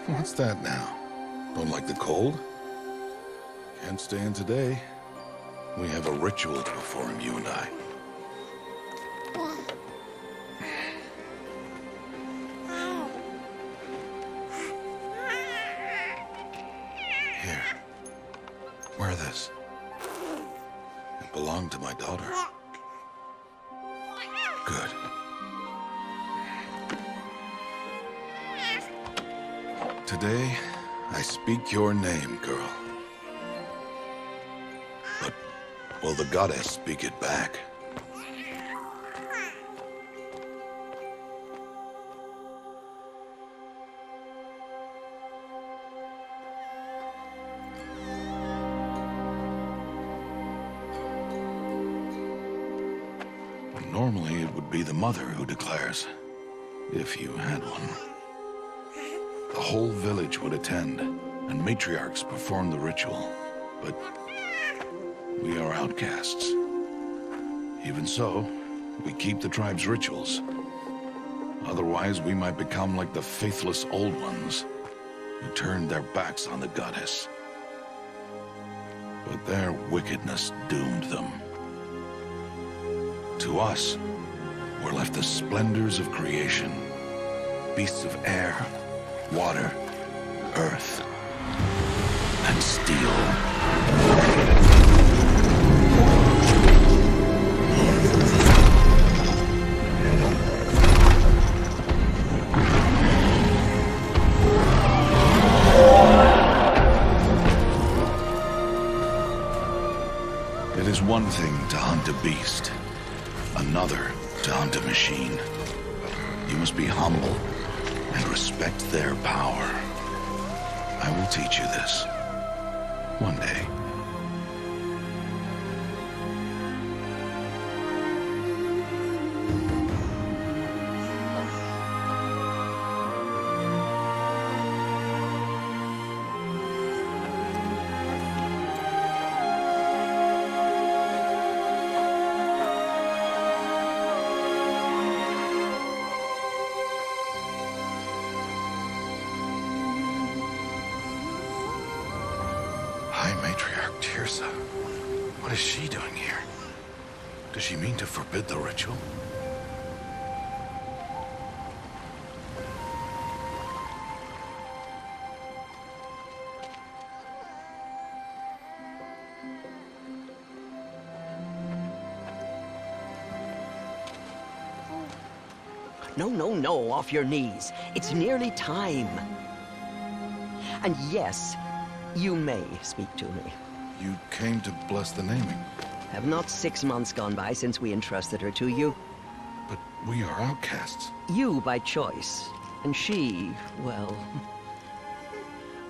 What's that now? Don't like the cold? Can't stay in today. We have a ritual to perform, you and I. Here. Wear this. It belonged to my daughter. Good. Today, I speak your name, girl. But will the goddess speak it back? Normally, it would be the mother who declares, if you had one. The whole village would attend, and matriarchs perform the ritual. But we are outcasts. Even so, we keep the tribe's rituals. Otherwise, we might become like the faithless old ones, who turned their backs on the goddess. But their wickedness doomed them. To us, were left the splendors of creation, beasts of air, water, earth, and steel. It is one thing to hunt a beast, another to hunt a machine. You must be humble and respect their power. I will teach you this. One day. High Matriarch Teersa. What is she doing here? Does she mean to forbid the ritual? No, off your knees. It's nearly time. And yes, you may speak to me. You came to bless the naming, Have not 6 months gone by since we entrusted her to you? but we are outcasts. You by choice, and she, well...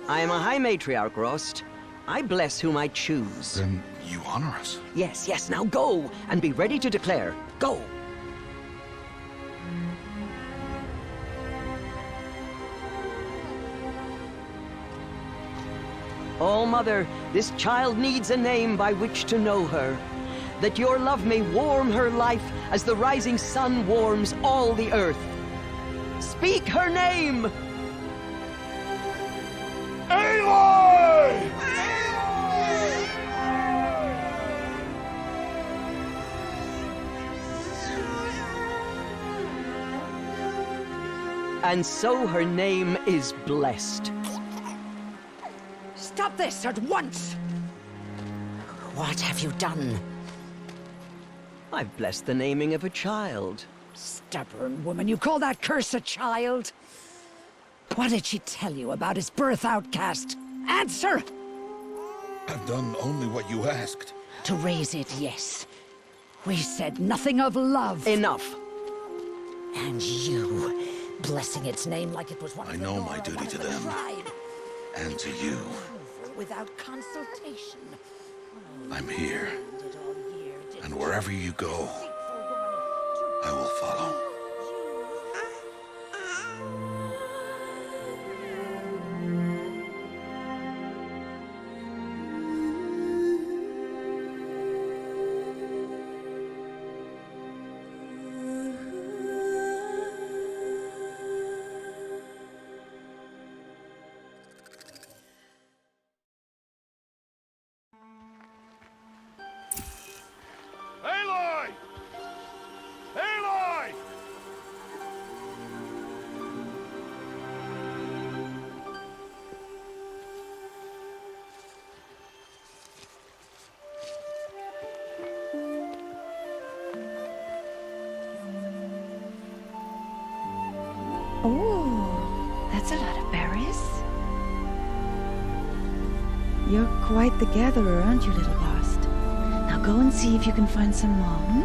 I am a High Matriarch, Rost. I bless whom I choose. Then you honor us. Yes, now go, and be ready to declare. Go! Oh, Mother, this child needs a name by which to know her. That your love may warm her life as the rising sun warms all the earth. Speak her name! Aloy! And so her name is blessed. Stop this at once! What have you done? I've blessed the naming of a child. Stubborn woman, you call that curse a child? What did she tell you about his birth, outcast? Answer! I've done only what you asked. To raise it, yes. We said nothing of love. Enough. And you, blessing its name like it was one I of the know Nora, my duty one of to the them. tribe. And to you. Without consultation. I'm here. Did all year, did And wherever you go, faithful woman, I will follow. That's a lot of berries. You're quite the gatherer, aren't you, little Bast? Now go and see if you can find some more, hmm?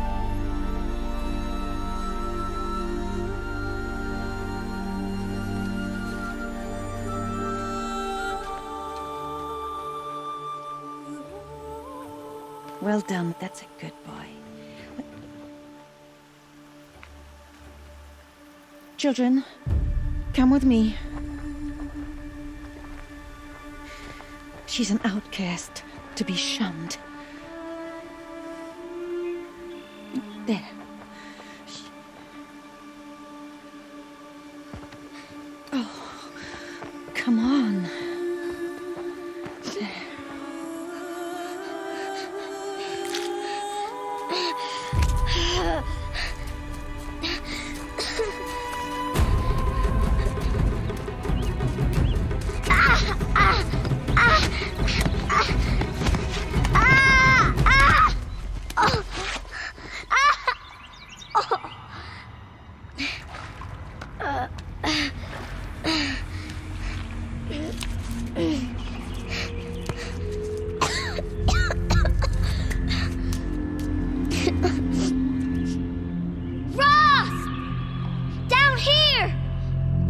Well done, that's a good boy. Children, come with me. She's an outcast, to be shunned. There. Oh, come on. There. Rost! Down here!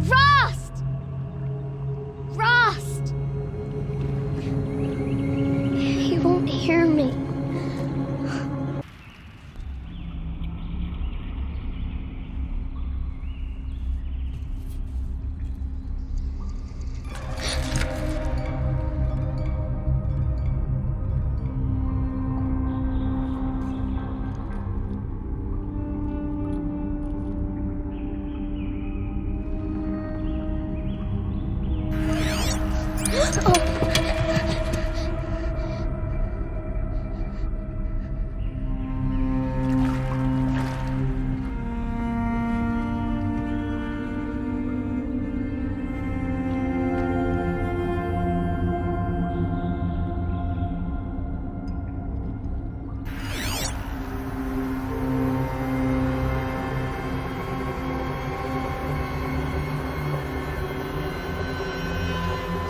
Rost! Rost! He won't hear me.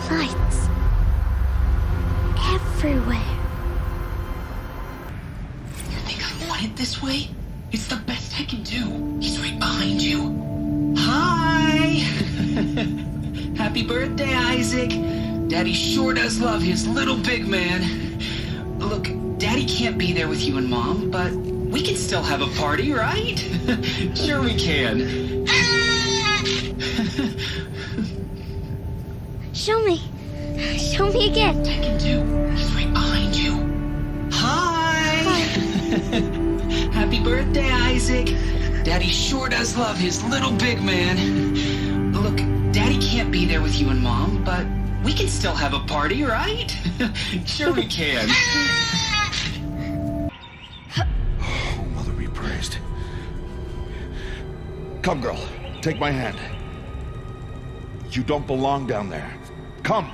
Lights. Everywhere. You think I want it this way? It's the best I can do. He's right behind you. Hi! Happy birthday, Isaac. Daddy sure does love his little big man. Look, Daddy can't be there with you and Mom, but we can still have a party, right? Sure we can. Show me. Show me again. I can do. He's right behind you. Hi! Happy birthday, Isaac. Daddy sure does love his little big man. Look, Daddy can't be there with you and Mom, but we can still have a party, right? Sure we can. Oh, Mother be praised. Come, girl. Take my hand. You don't belong down there. Come.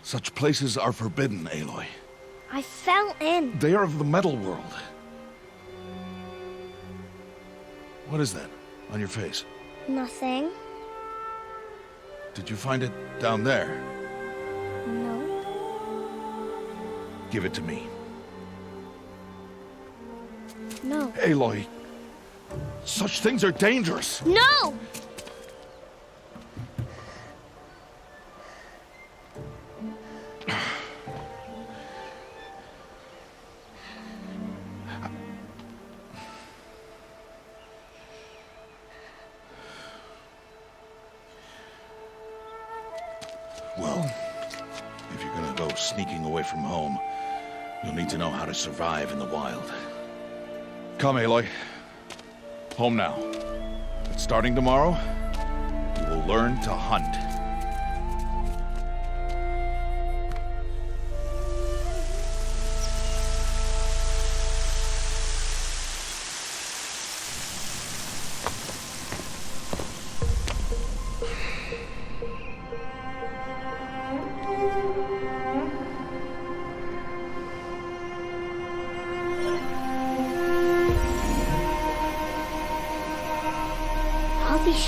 Such places are forbidden, Aloy. I fell in. They are of the metal world. What is that on your face? Nothing. Did you find it down there? No. Give it to me. No. Aloy, such things are dangerous. No! Well, if you're gonna go sneaking away from home, you'll need to know how to survive in the wild. Come, Aloy. Home now. But starting tomorrow, you will learn to hunt.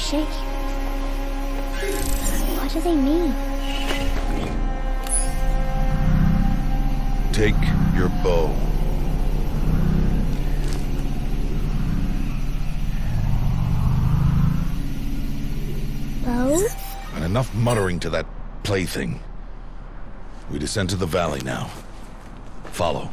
shape. What do they mean? Take your bow. Bow? And enough muttering to that plaything. We descend to the valley now. Follow.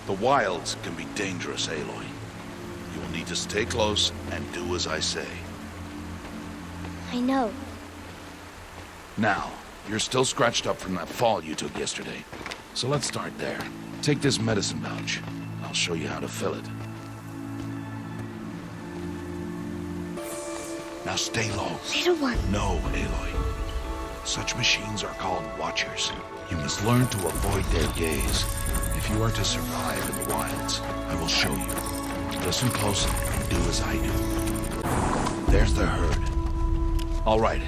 The wilds can be dangerous, Aloy. You will need to stay close and do as I say. I know. Now, you're still scratched up from that fall you took yesterday. So let's start there. Take this medicine pouch. I'll show you how to fill it. Now stay low. Little one. No, Aloy. Such machines are called Watchers. You must learn to avoid their gaze. If you are to survive in the wilds, I will show you. Listen close and do as I do. There's the herd. All right,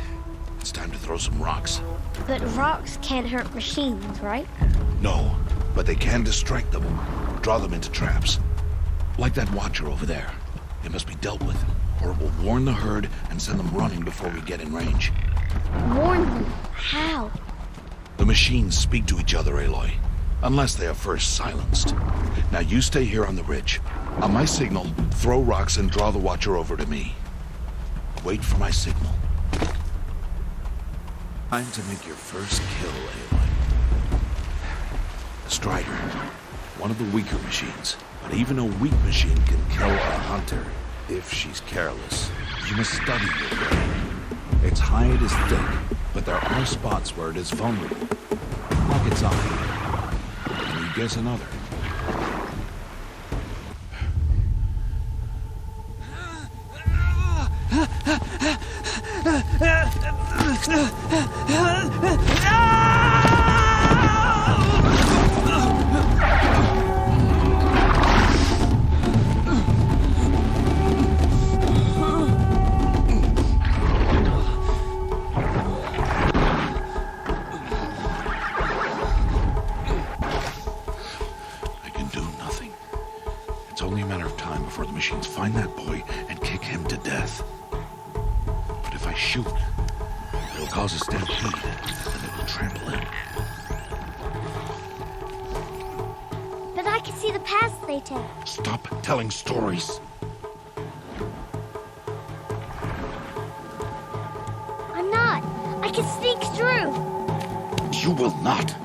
it's time to throw some rocks. But rocks can't hurt machines, right? No, but they can distract them, draw them into traps. Like that Watcher over there. It must be dealt with, or it will warn the herd and send them running before we get in range. Warn them? How? The machines speak to each other, Aloy. Unless they are first silenced. Now you stay here on the ridge. On my signal, throw rocks and draw the Watcher over to me. Wait for my signal. Time to make your first kill, Aloy. The Strider. One of the weaker machines. But even a weak machine can kill a hunter, if she's careless. You must study your prey. Its hide is thick, but there are spots where it is vulnerable. Like its eye. Can you guess another? Before the machines find that boy and kick him to death. But if I shoot, it'll cause a stampede, and it will trample him. But I can see the paths they take. Stop telling stories. I'm not. I can sneak through. You will not.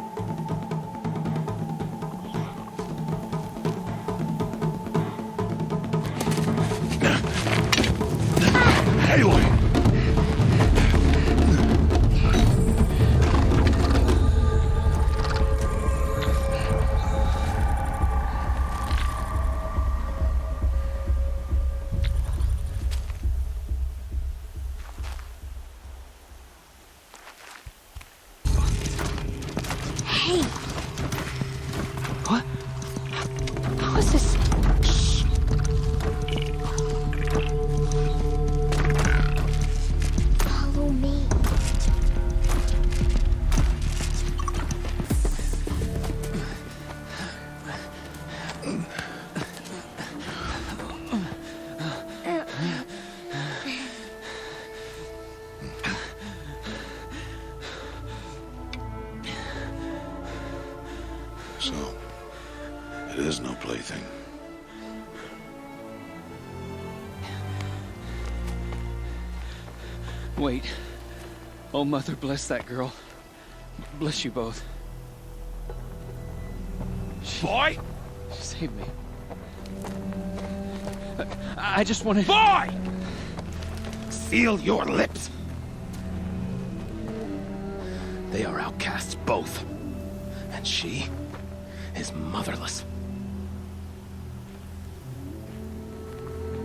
Aloy! Hey! What? How is this? Shh! Follow me. So, it is no plaything. Wait. Oh, Mother, bless that girl. Bless you both. Boy! She saved me. I just wanted... Boy! Seal your lips! They are outcasts, both. And she is motherless.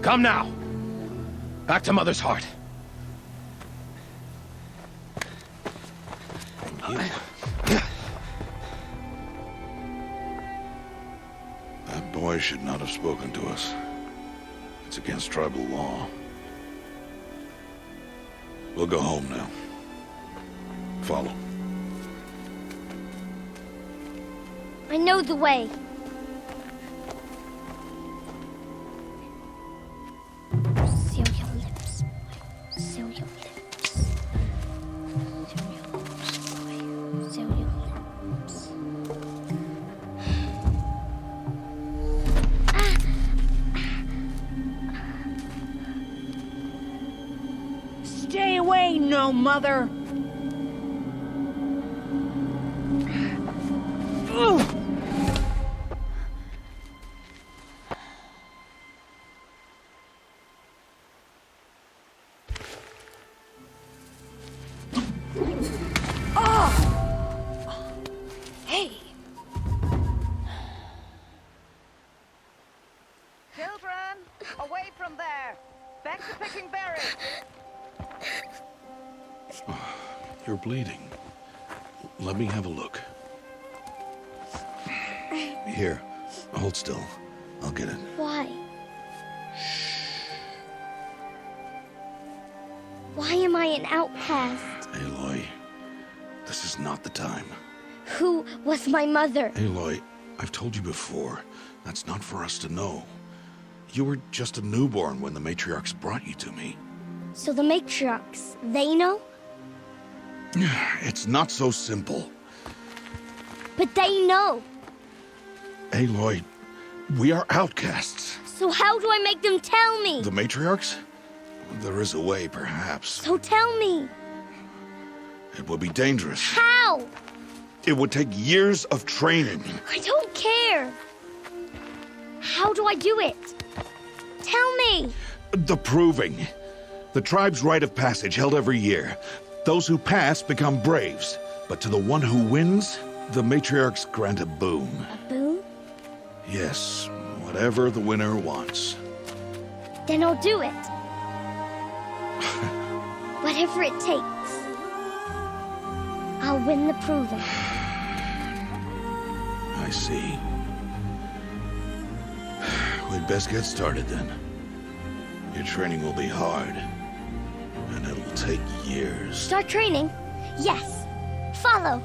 Come now! Back to Mother's heart. That boy should not have spoken to us. It's against tribal law. We'll go home now. Follow. I know the way. Seal your lips, boy. Seal your lips. Seal your lips, boy. Seal your lips. Stay away, no mother! Hey! Children, away from there! Back to picking berries! You're bleeding. Let me have a look. Here, hold still. I'll get it. Why? Why am I an outcast? Aloy, this is not the time. Who was my mother? Aloy, I've told you before, that's not for us to know. You were just a newborn when the matriarchs brought you to me. So the matriarchs, they know? It's not so simple. But they know. Aloy, we are outcasts. So how do I make them tell me? The matriarchs? There is a way, perhaps. So tell me. It would be dangerous. How? It would take years of training. I don't care. How do I do it? Tell me. The proving. The tribe's rite of passage held every year. Those who pass become braves. But to the one who wins, the matriarchs grant a boon. A boon? Yes, whatever the winner wants. Then I'll do it. Whatever it takes. I'll win the proving. I see. We'd best get started then. Your training will be hard, and it'll take years. Start training? Yes. Follow.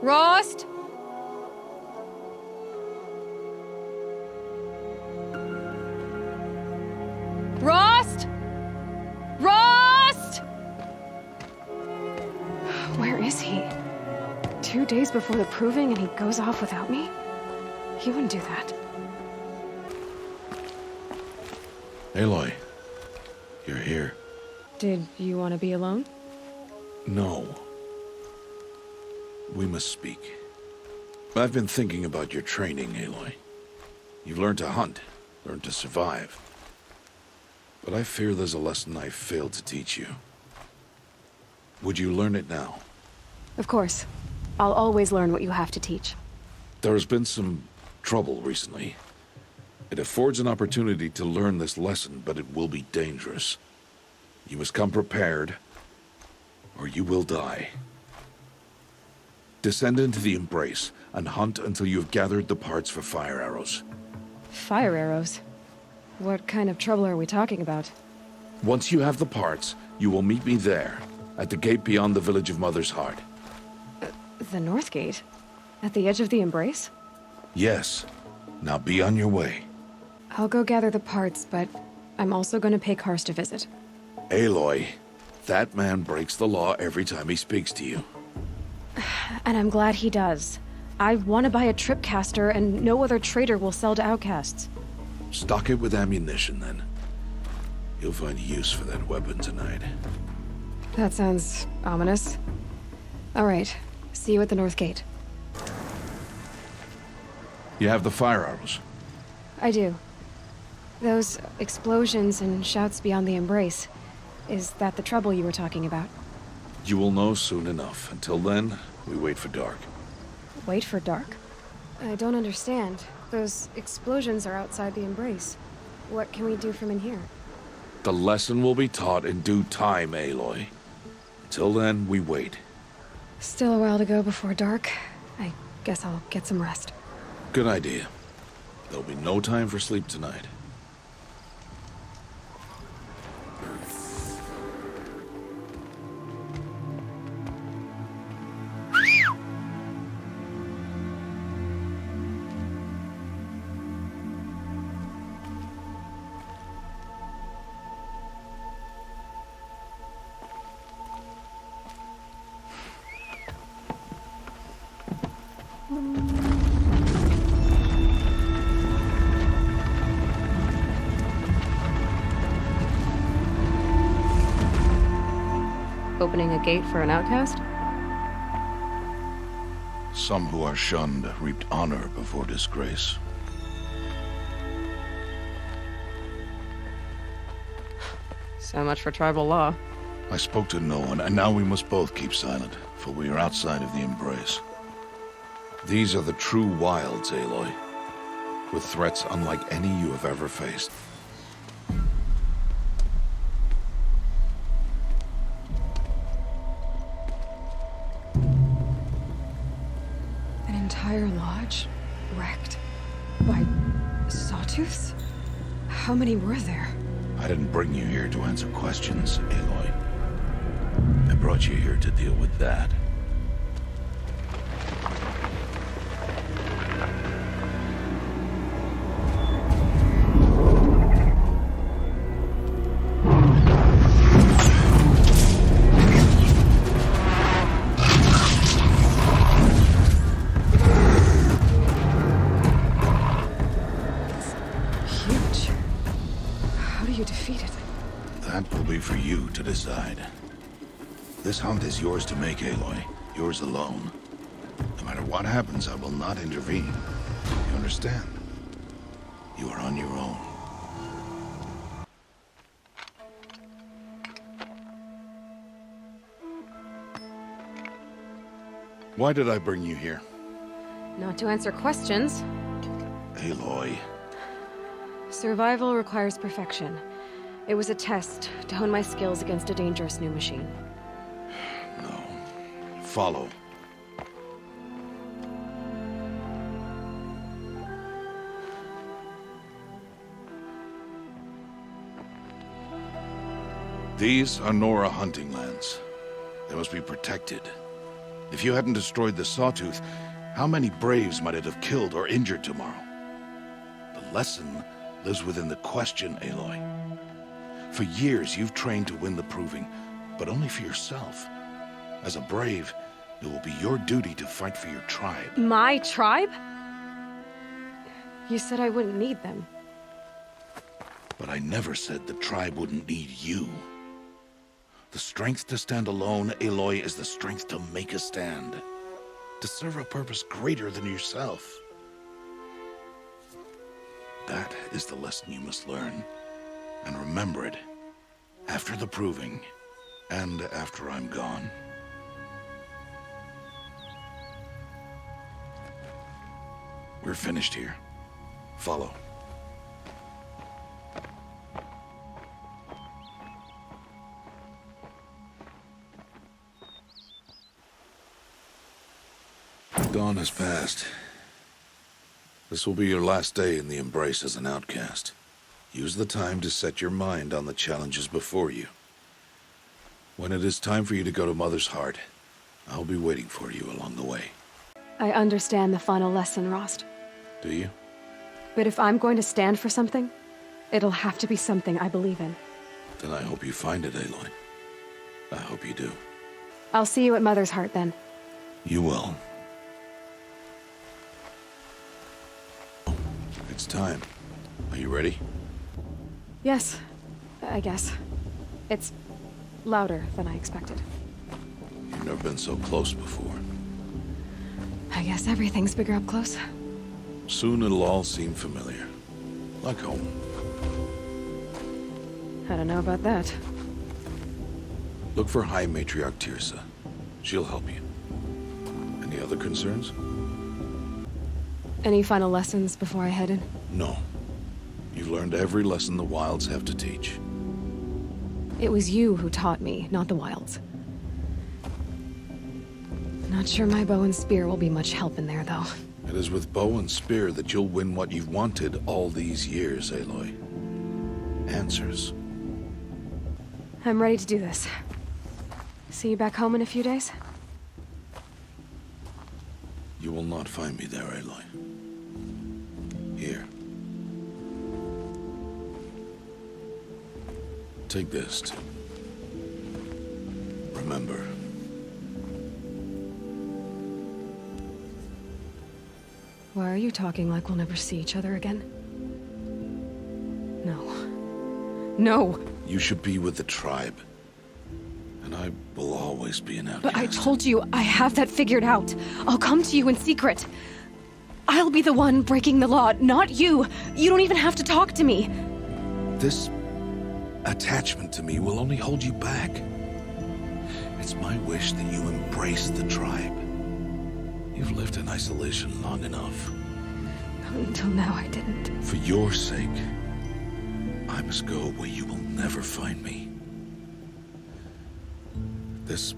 Rost? Rost? Rost? Where is he? 2 days before the proving and he goes off without me? He wouldn't do that. Aloy, you're here. Did you want to be alone? No. We must speak. I've been thinking about your training, Aloy. You've learned to hunt, learned to survive. But I fear there's a lesson I failed to teach you. Would you learn it now? Of course. I'll always learn what you have to teach. There has been some trouble recently. It affords an opportunity to learn this lesson, but it will be dangerous. You must come prepared, or you will die. Descend into the Embrace, and hunt until you have gathered the parts for fire arrows. Fire arrows? What kind of trouble are we talking about? Once you have the parts, you will meet me there, at the gate beyond the village of Mother's Heart. The North Gate? At the edge of the Embrace? Yes. Now be on your way. I'll go gather the parts, but I'm also going to pay Karst a visit. Aloy, that man breaks the law every time he speaks to you. And I'm glad he does. I want to buy a tripcaster, and no other trader will sell to outcasts. Stock it with ammunition, then. You'll find use for that weapon tonight. That sounds ominous. All right. See you at the North Gate. You have the fire arrows. I do. Those explosions and shouts beyond the Embrace. Is that the trouble you were talking about? You will know soon enough. Until then, we wait for dark. Wait for dark? I don't understand. Those explosions are outside the Embrace. What can we do from in here? The lesson will be taught in due time, Aloy. Until then, we wait. Still a while to go before dark. I guess I'll get some rest. Good idea. There'll be no time for sleep tonight. Opening a gate for an outcast? Some who are shunned reaped honor before disgrace. So much for tribal law. I spoke to no one, and now we must both keep silent, for we are outside of the Embrace. These are the true wilds, Aloy, with threats unlike any you have ever faced. An entire lodge wrecked by sawtooths? How many were there? I didn't bring you here to answer questions, Aloy. I brought you here to deal with that. That will be for you to decide. This hunt is yours to make, Aloy. Yours alone. No matter what happens, I will not intervene. You understand? You are on your own. Why did I bring you here? Not to answer questions. Aloy. Survival requires perfection. It was a test to hone my skills against a dangerous new machine. No. Follow. These are Nora hunting lands. They must be protected. If you hadn't destroyed the Sawtooth, how many Braves might it have killed or injured tomorrow? The lesson lives within the question, Aloy. For years, you've trained to win the Proving, but only for yourself. As a Brave, it will be your duty to fight for your tribe. My tribe? You said I wouldn't need them. But I never said the tribe wouldn't need you. The strength to stand alone, Aloy, is the strength to make a stand. To serve a purpose greater than yourself. That is the lesson you must learn. And remember it. After the Proving, and after I'm gone. We're finished here. Follow. Dawn has passed. This will be your last day in the Embrace as an outcast. Use the time to set your mind on the challenges before you. When it is time for you to go to Mother's Heart, I'll be waiting for you along the way. I understand the final lesson, Rost. Do you? But if I'm going to stand for something, it'll have to be something I believe in. Then I hope you find it, Aloy. I hope you do. I'll see you at Mother's Heart, then. You will. It's time. Are you ready? Yes, I guess. It's louder than I expected. You've never been so close before. I guess everything's bigger up close. Soon it'll all seem familiar. Like home. I don't know about that. Look for High Matriarch Teersa. She'll help you. Any other concerns? Any final lessons before I head in? No. You've learned every lesson the Wilds have to teach. It was you who taught me, not the Wilds. Not sure my bow and spear will be much help in there, though. It is with bow and spear that you'll win what you've wanted all these years, Aloy. Answers. I'm ready to do this. See you back home in a few days? You will not find me there, Aloy. Here. Take this, too. Remember. Why are you talking like we'll never see each other again? No. No! You should be with the tribe. And I will always be an outcast. But I told you, I have that figured out. I'll come to you in secret. I'll be the one breaking the law, not you. You don't even have to talk to me. This attachment to me will only hold you back. It's my wish that you embrace the tribe. You've lived in isolation long enough. Until now, I didn't. For your sake, I must go where you will never find me. This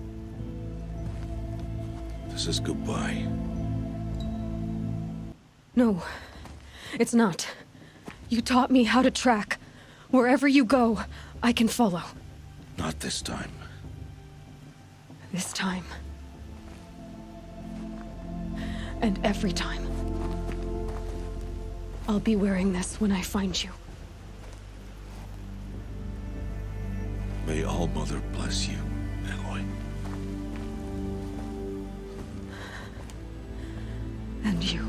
is goodbye. No, it's not. You taught me how to track. Wherever you go, I can follow. Not this time. This time. And every time. I'll be wearing this when I find you. May All-Mother bless you, Aloy. And you.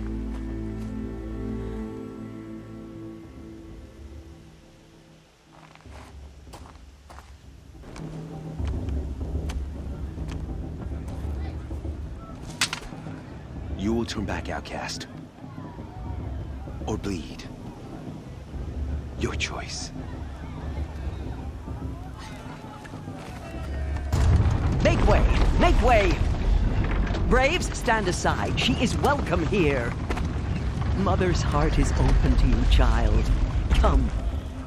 You will turn back, outcast. Or bleed. Your choice. Make way! Make way! Braves, stand aside. She is welcome here. Mother's heart is open to you, child. Come.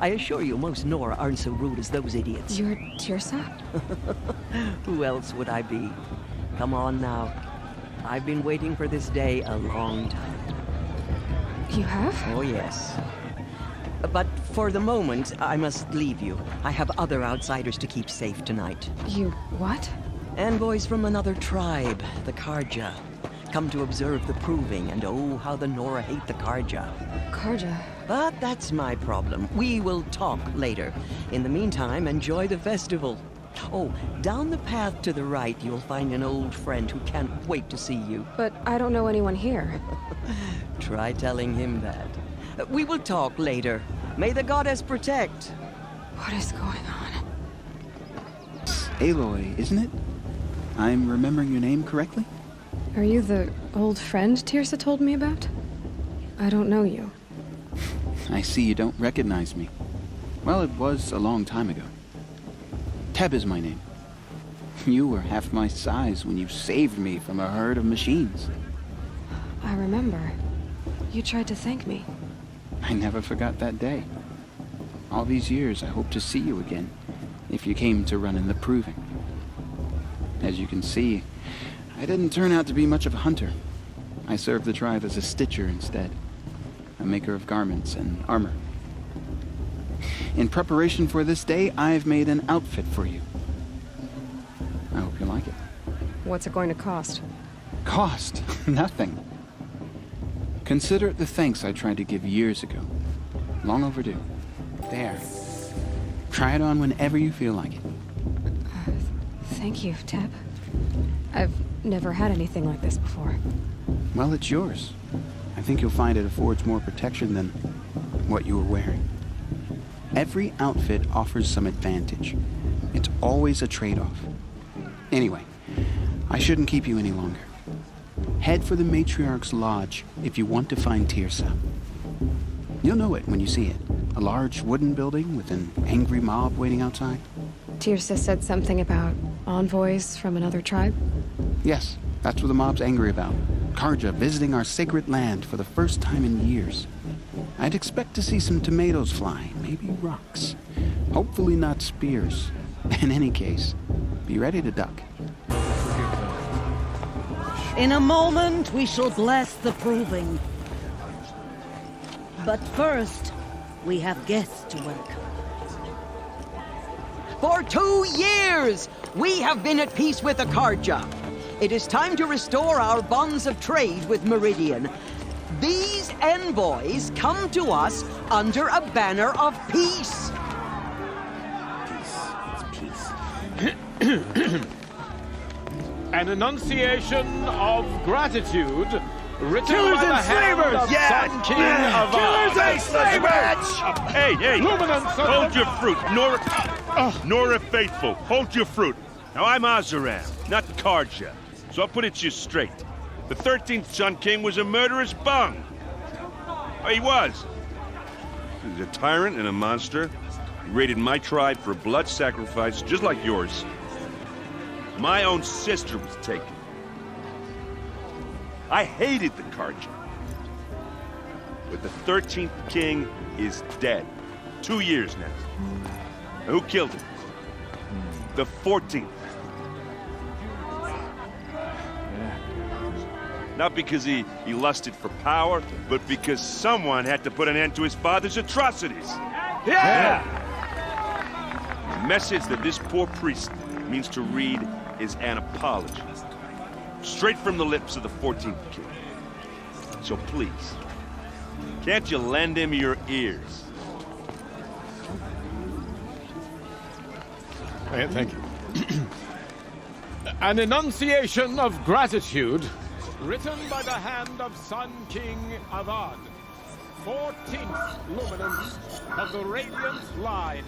I assure you, most Nora aren't so rude as those idiots. You're Teersa? Who else would I be? Come on now. I've been waiting for this day a long time. You have? Oh, yes. But for the moment, I must leave you. I have other outsiders to keep safe tonight. You what? Envoys from another tribe, the Carja, come to observe the proving, and oh, how the Nora hate the Carja. Carja? But that's my problem. We will talk later. In the meantime, enjoy the festival. Oh, down the path to the right, you'll find an old friend who can't wait to see you. But I don't know anyone here. Try telling him that. We will talk later. May the goddess protect. What is going on? Aloy, isn't it? I'm remembering your name correctly? Are you the old friend Teersa told me about? I don't know you. I see you don't recognize me. Well, it was a long time ago. Teb is my name. You were half my size when you saved me from a herd of machines. I remember. You tried to thank me. I never forgot that day. All these years, I hope to see you again, if you came to run in the proving. As you can see, I didn't turn out to be much of a hunter. I served the tribe as a stitcher instead, a maker of garments and armor. In preparation for this day, I've made an outfit for you. I hope you like it. What's it going to cost? Cost? Nothing. Consider it the thanks I tried to give years ago. Long overdue. There. Try it on whenever you feel like it. Thank you, Teb. I've never had anything like this before. Well, it's yours. I think you'll find it affords more protection than what you were wearing. Every outfit offers some advantage. It's always a trade-off. Anyway, I shouldn't keep you any longer. Head for the Matriarch's Lodge if you want to find Teersa. You'll know it when you see it. A large wooden building with an angry mob waiting outside. Teersa said something about envoys from another tribe? Yes, that's what the mob's angry about. Carja visiting our sacred land for the first time in years. I'd expect to see some tomatoes fly, maybe rocks. Hopefully not spears. In any case, be ready to duck. In a moment, we shall bless the proving. But first, we have guests to welcome. For 2 years, we have been at peace with the Carja. It is time to restore our bonds of trade with Meridian. These envoys come to us under a banner of peace. An enunciation of gratitude written Killers by the and hand slavers! of Yeah! Sun King of Killers and slavers! Hey! Luminance of Hold your fruit, Nora Faithful. Hold your fruit. Now I'm Oseram, not Carja, so I'll put it to you straight. The 13th Sun King was a murderous bung. Oh, he was. He was a tyrant and a monster. He raided my tribe for a blood sacrifice, just like yours. My own sister was taken. I hated the Carja. But the 13th king is dead. 2 years now. Now, who killed him? The 14th. Not because he lusted for power, but because someone had to put an end to his father's atrocities. Yeah! The message that this poor priest means to read is an apology. Straight from the lips of the 14th king. So please, can't you lend him your ears? Thank you. An enunciation of gratitude written by the hand of Sun King Avad, 14th luminance of the Radiant line.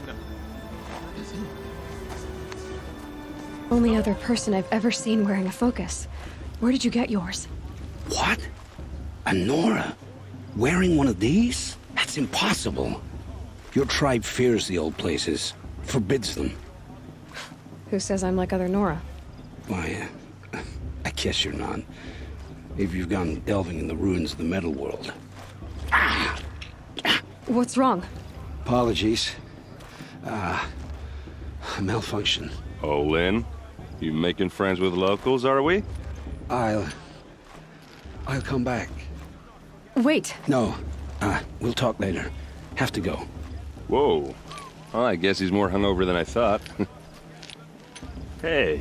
Only other person I've ever seen wearing a focus. Where did you get yours? What? A Nora? Wearing one of these? That's impossible. Your tribe fears the old places, forbids them. Who says I'm like other Nora? Why, I guess you're not. If you've gone delving in the ruins of the metal world. What's wrong? Apologies. A malfunction. Oh, Lynn? You making friends with locals, are we? I'll come back. Wait. No. We'll talk later. Have to go. Whoa. Well, I guess he's more hungover than I thought. Hey.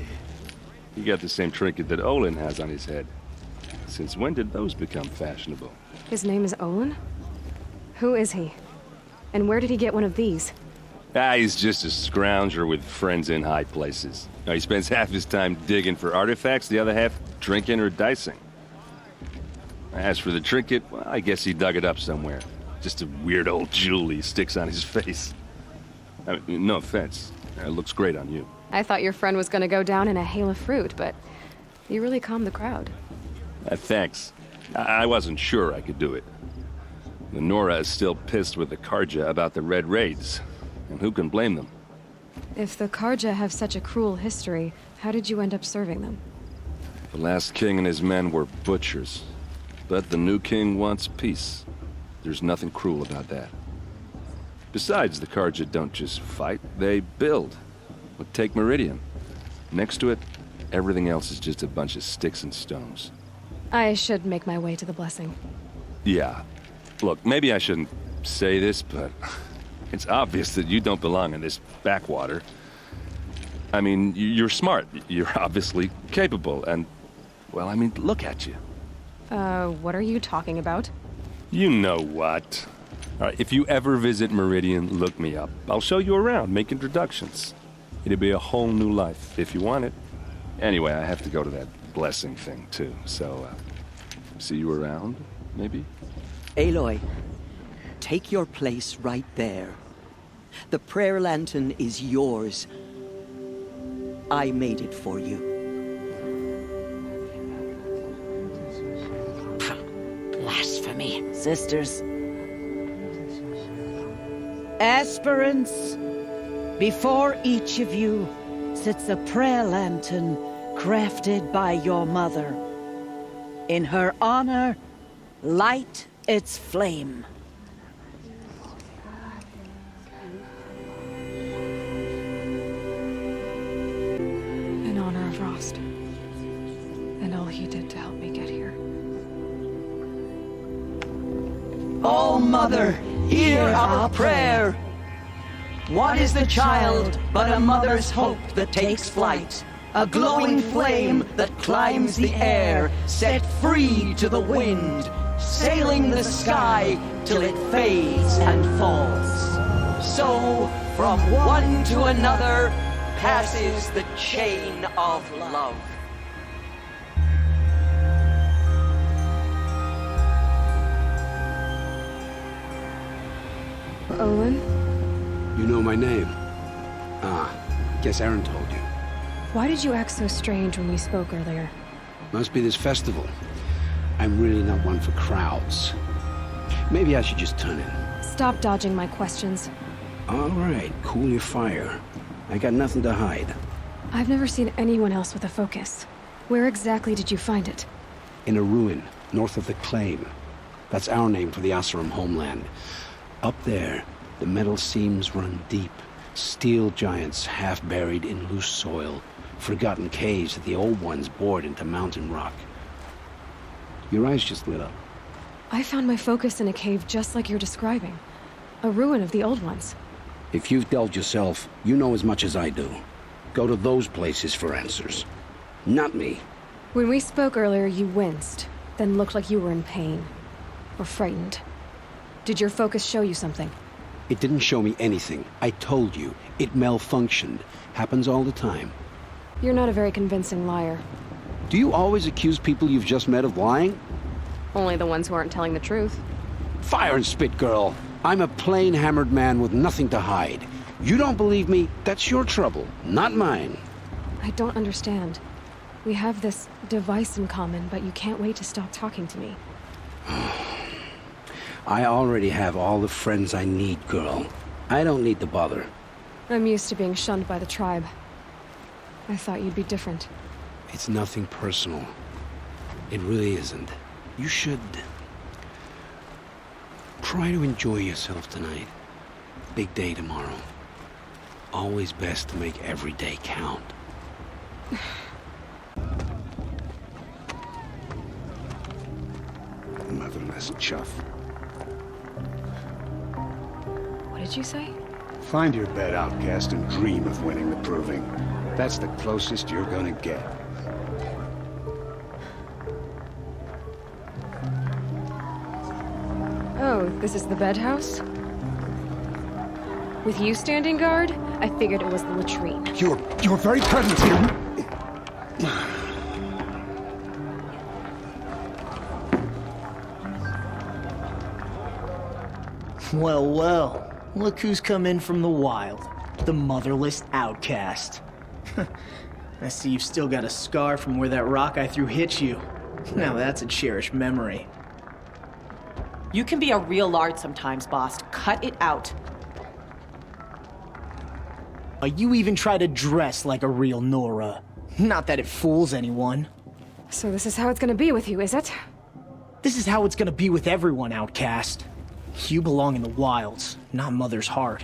You got the same trinket that Olin has on his head. Since when did those become fashionable? His name is Olin? Who is he? And where did he get one of these? He's just a scrounger with friends in high places. He spends half his time digging for artifacts, the other half drinking or dicing. As for the trinket, well, I guess he dug it up somewhere. Just a weird old jewel he sticks on his face. I mean, no offense. It looks great on you. I thought your friend was gonna go down in a hail of fruit, but you really calmed the crowd. Thanks. I wasn't sure I could do it. The Nora is still pissed with the Karja about the Red Raids. And who can blame them? If the Karja have such a cruel history, how did you end up serving them? The last king and his men were butchers. But the new king wants peace. There's nothing cruel about that. Besides, the Karja don't just fight, they build. But take Meridian. Next to it, everything else is just a bunch of sticks and stones. I should make my way to the blessing. Yeah. Look, maybe I shouldn't say this, but it's obvious that you don't belong in this backwater. I mean, you're smart. You're obviously capable, and, well, I mean, look at you. What are you talking about? You know what. All right, if you ever visit Meridian, look me up. I'll show you around, make introducductions. It'll be a whole new life, if you want it. Anyway, I have to go to that blessing thing, too, so, see you around, maybe? Aloy, take your place right there. The prayer lantern is yours. I made it for you. Blasphemy, sisters. Aspirants, before each of you sits a prayer lantern crafted by your mother. In her honor, light its flame. In honor of Rost. And all he did to help me get here. All Mother, hear our prayer. What is the child but a mother's hope that takes flight? A glowing flame that climbs the air, set free to the wind, sailing the sky till it fades and falls. So, from one to another, passes the chain of love. Olin? You know my name? Guess Aaron told you. Why did you act so strange when we spoke earlier? Must be this festival. I'm really not one for crowds. Maybe I should just turn in. Stop dodging my questions. All right, cool your fire. I got nothing to hide. I've never seen anyone else with a focus. Where exactly did you find it? In a ruin, north of the Claim. That's our name for the Oseram homeland. Up there, the metal seams run deep. Steel giants half buried in loose soil. Forgotten caves that the old ones bored into mountain rock. Your eyes just lit up. I found my focus in a cave just like you're describing. A ruin of the old ones. If you've delved yourself, you know as much as I do. Go to those places for answers. Not me. When we spoke earlier, you winced, then looked like you were in pain. Or frightened. Did your focus show you something? It didn't show me anything. I told you. It malfunctioned. Happens all the time. You're not a very convincing liar. Do you always accuse people you've just met of lying? Only the ones who aren't telling the truth. Fire and spit, girl. I'm a plain hammered man with nothing to hide. You don't believe me? That's your trouble, not mine. I don't understand. We have this device in common, but you can't wait to stop talking to me. I already have all the friends I need, girl. I don't need to bother. I'm used to being shunned by the tribe. I thought you'd be different. It's nothing personal. It really isn't. You should try to enjoy yourself tonight. Big day tomorrow. Always best to make every day count. Motherless chuff. What did you say? Find your bed, outcast, and dream of winning the Proving. That's the closest you're gonna get. So, this is the bed house? With you standing guard, I figured it was the latrine. Your very presence here. Well, well. Look who's come in from the wild. The motherless outcast. I see you've still got a scar from where that rock I threw hit you. Now that's a cherished memory. You can be a real lard sometimes, boss. Cut it out. You even try to dress like a real Nora. Not that it fools anyone. So this is how it's gonna be with you, is it? This is how it's gonna be with everyone, outcast. You belong in the wilds, not Mother's heart.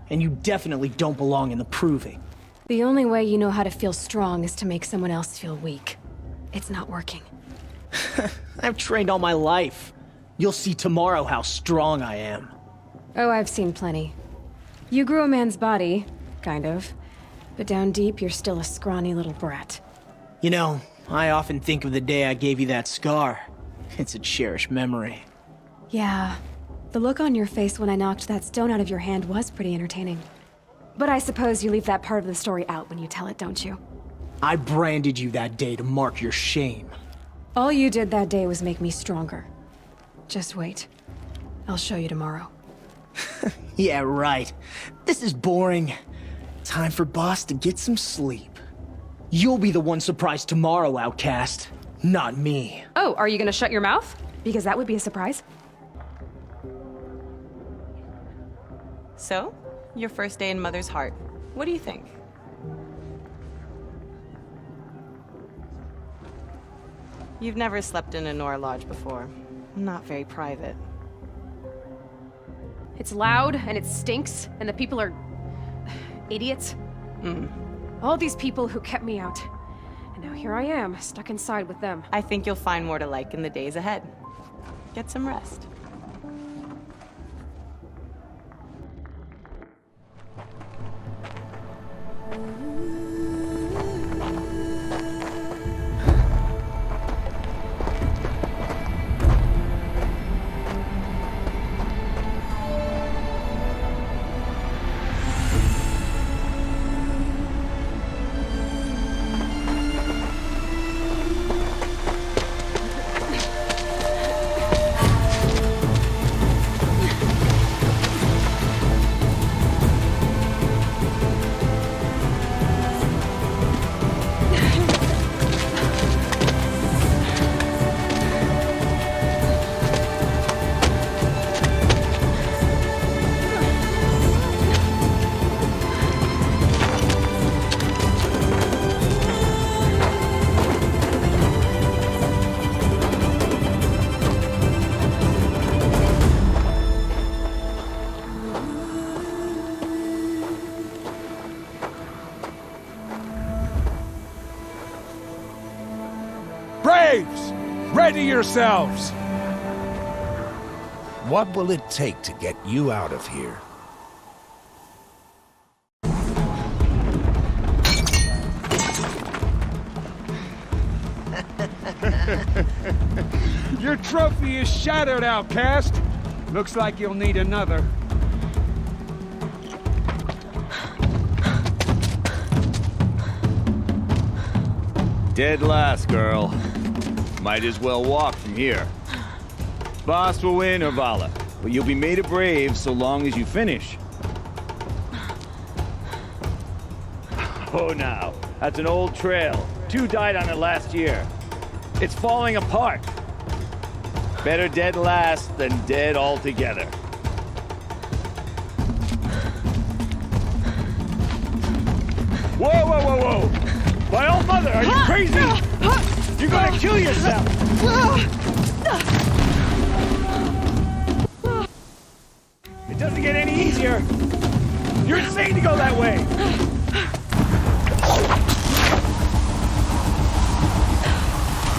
And you definitely don't belong in the Proving. The only way you know how to feel strong is to make someone else feel weak. It's not working. I've trained all my life. You'll see tomorrow how strong I am. Oh, I've seen plenty. You grew a man's body, kind of. But down deep, you're still a scrawny little brat. You know, I often think of the day I gave you that scar. It's a cherished memory. Yeah. The look on your face when I knocked that stone out of your hand was pretty entertaining. But I suppose you leave that part of the story out when you tell it, don't you? I branded you that day to mark your shame. All you did that day was make me stronger. Just wait. I'll show you tomorrow. Yeah, right. This is boring. Time for Boss to get some sleep. You'll be the one surprised tomorrow, outcast. Not me. Oh, are you gonna shut your mouth? Because that would be a surprise. So, your first day in Mother's heart. What do you think? You've never slept in a Nora Lodge before. Not very private. It's loud, and it stinks, and the people are... idiots. All these people who kept me out. And now here I am, stuck inside with them. I think you'll find more to like in the days ahead. Get some rest. Braves! Ready yourselves! What will it take to get you out of here? Your trophy is shattered, outcast. Looks like you'll need another. Dead last, girl. Might as well walk from here. Boss will win, Urvala, but you'll be made a brave so long as you finish. Oh, now, that's an old trail. 2 died on it last year. It's falling apart. Better dead last than dead altogether. Whoa, whoa, whoa, whoa! My old mother, are you crazy? You're gonna kill yourself! It doesn't get any easier! You're insane to go that way!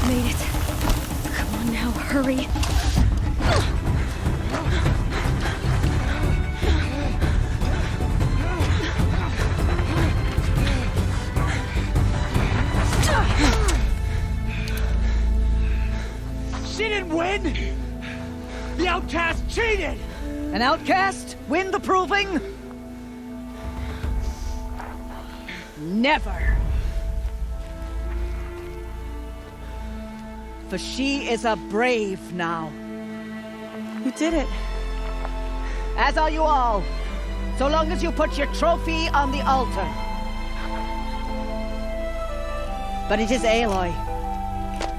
Made it. Come on now, hurry. She didn't win! The outcast cheated! An outcast? Win the proving? Never. For she is a brave now. You did it. As are you all. So long as you put your trophy on the altar. But it is Aloy,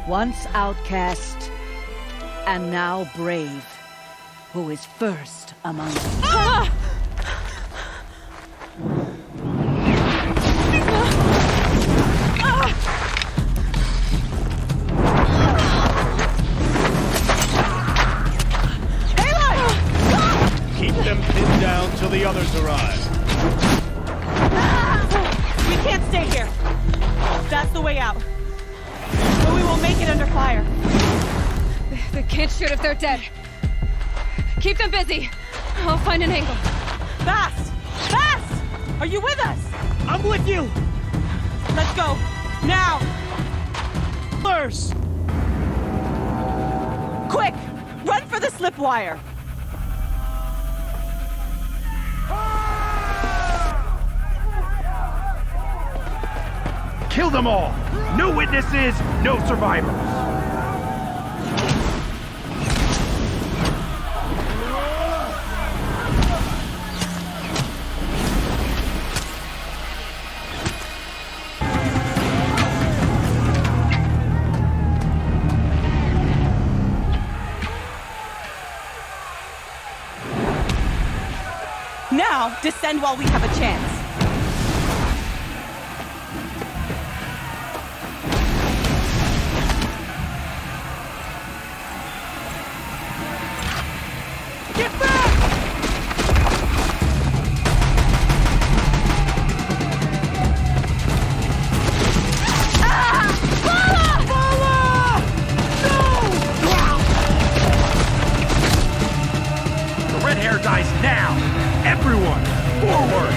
once outcast, and now brave, who is first among us. Ah! Keep them pinned down till the others arrive. We can't stay here. That's the way out. But we won't make it under fire. They can't shoot if they're dead. Keep them busy. I'll find an angle. Fast! Fast! Are you with us? I'm with you! Let's go. Now! First! Quick! Run for the slip wire! Kill them all! No witnesses, no survivors! Now, descend while we have a chance. Dies now! Everyone, forward!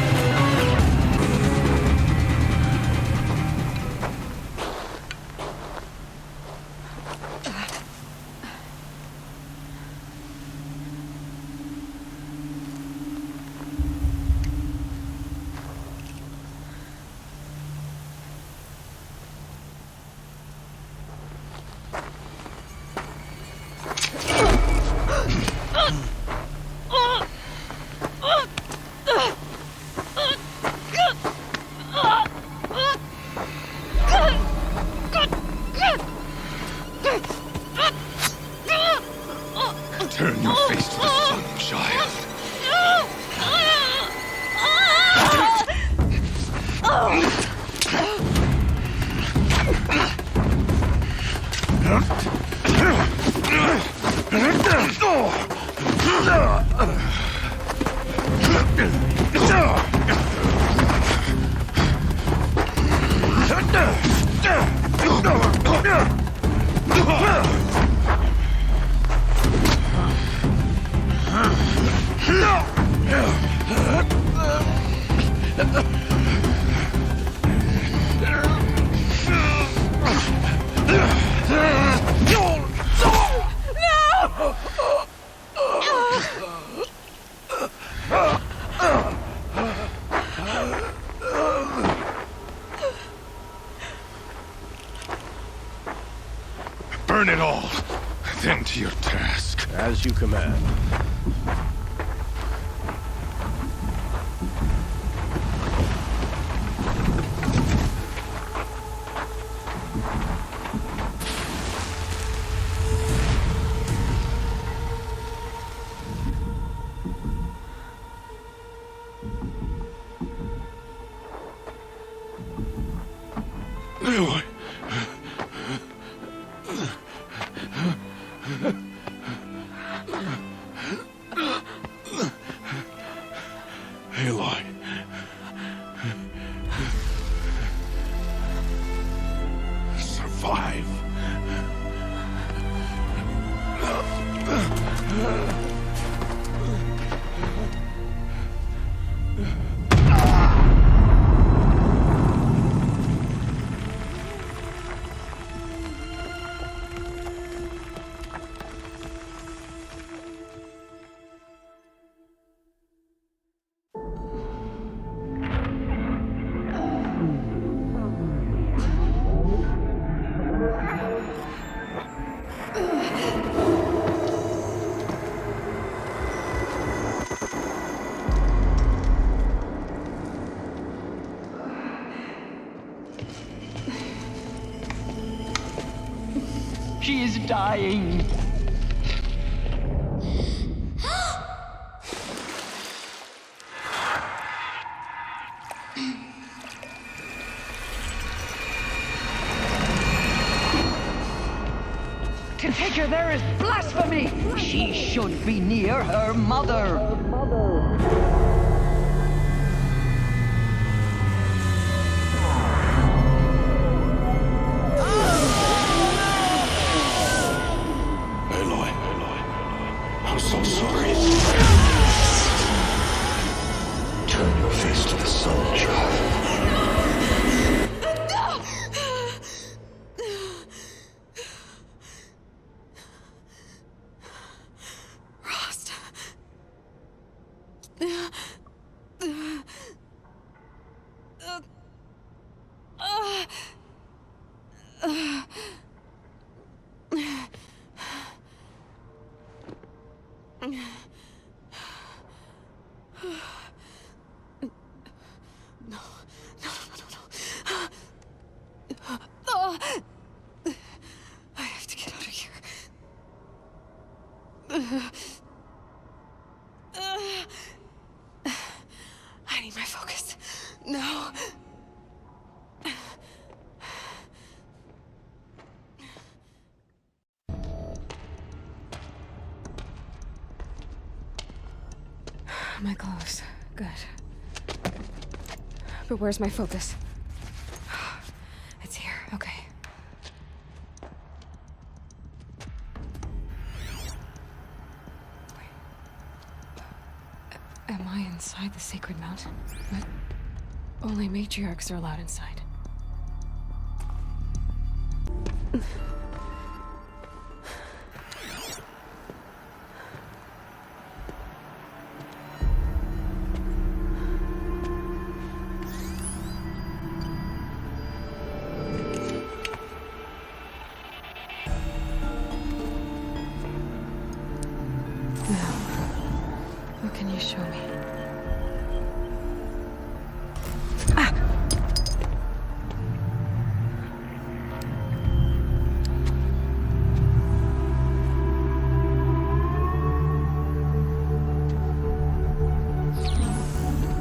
Turn your face to the sun, child. Burn it all, then to your task. As you command. Aloy. is dying. To take her there is blasphemy! She should be near her mother! Aloy, I'm so sorry. Turn your face to the sun, child. I have to get out of here. I need my focus. No. My clothes. Good. But where's my focus? It's here. Okay. Am I inside the sacred mountain? But only matriarchs are allowed inside. What can you show me?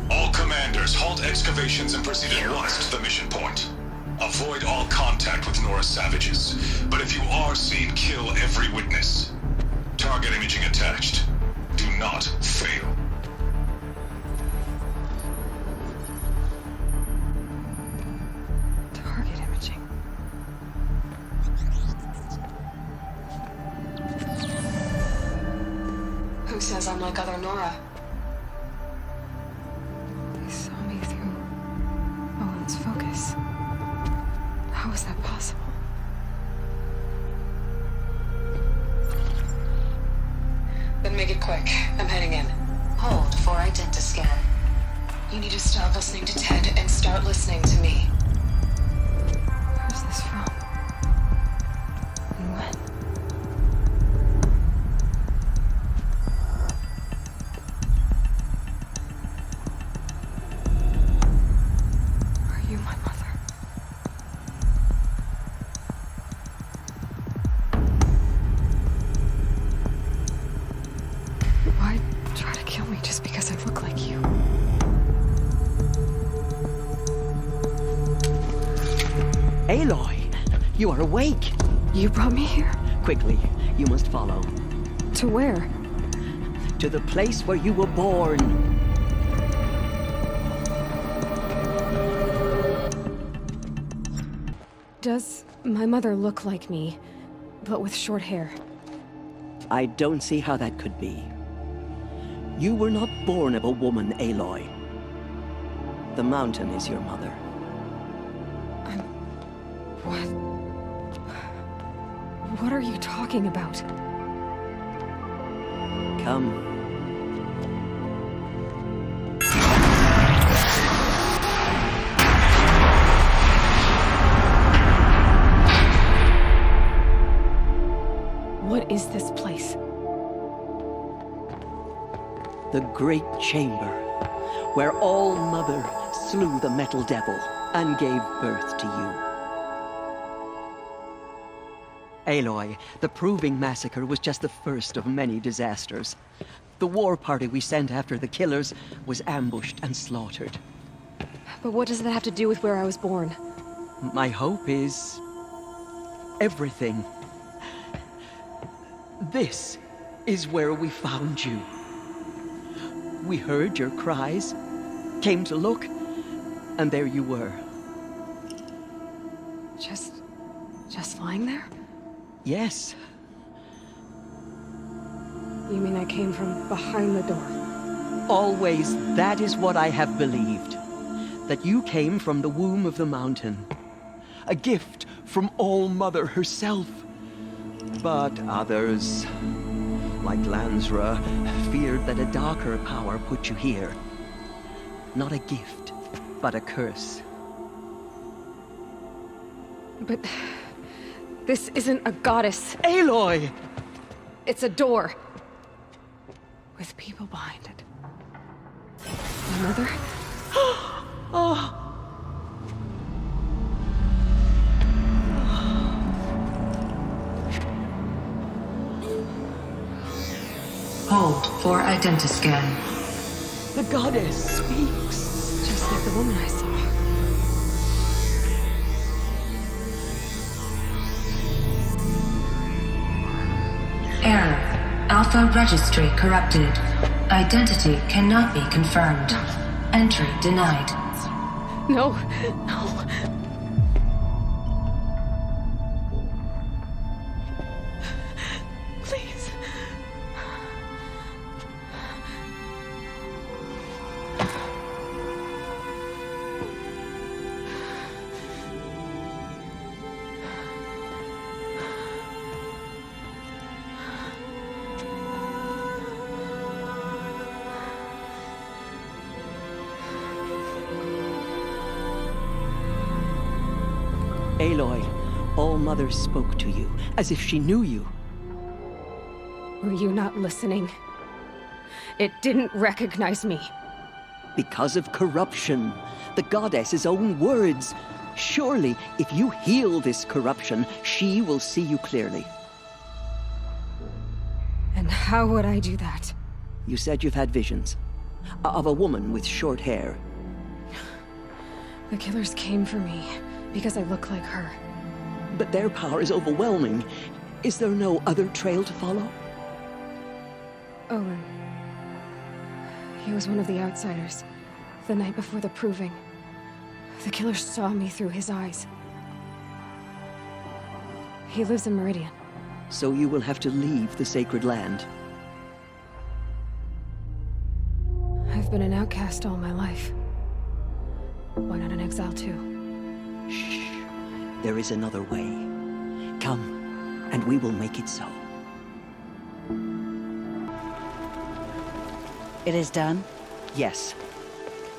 All commanders, halt excavations and proceed at once to the mission point. Avoid all contact with Nora savages, but if you are seen, kill every witness. Target imaging attached. Do not fail. Target imaging. Who says I'm like other Nora? He saw me through Owen's focus. How is that possible? Then make it quick. I'm heading in. Hold for identiscan. You need to stop listening to Ted and start listening to me. Who's this from? And when? Are you my mother? Why try to kill me just because I look like you? Aloy, you are awake. You brought me here? Quickly, you must follow. To where? To the place where you were born. Does my mother look like me, but with short hair? I don't see how that could be. You were not born of a woman, Aloy. The mountain is your mother. What? What are you talking about? Come. What is this place? The Great Chamber, where All-Mother slew the Metal Devil and gave birth to you. Aloy, the Proving Massacre was just the first of many disasters. The war party we sent after the killers was ambushed and slaughtered. But what does that have to do with where I was born? My hope is... everything. This is where we found you. We heard your cries, came to look, and there you were. Just lying there? Yes. You mean I came from behind the door? Always, that is what I have believed. That you came from the womb of the mountain. A gift from All-Mother herself. But others, like Lansra, feared that a darker power put you here. Not a gift, but a curse. But... this isn't a goddess. Aloy! It's a door. With people behind it. My mother? Oh! Hold for identiscan. The goddess speaks. Just like the woman I saw. Error. Alpha registry corrupted. Identity cannot be confirmed. Entry denied. No, no. Please. Aloy, All-Mother spoke to you, as if she knew you. Were you not listening? It didn't recognize me. Because of corruption. The goddess's own words. Surely, if you heal this corruption, she will see you clearly. And how would I do that? You said you've had visions. Of a woman with short hair. The killers came for me, because I look like her. But their power is overwhelming. Is there no other trail to follow? Owen. He was one of the outsiders. The night before the Proving. The killers saw me through his eyes. He lives in Meridian. So you will have to leave the sacred land. I've been an outcast all my life. Why not an exile too? Shh. There is another way. Come, and we will make it so. It is done? Yes.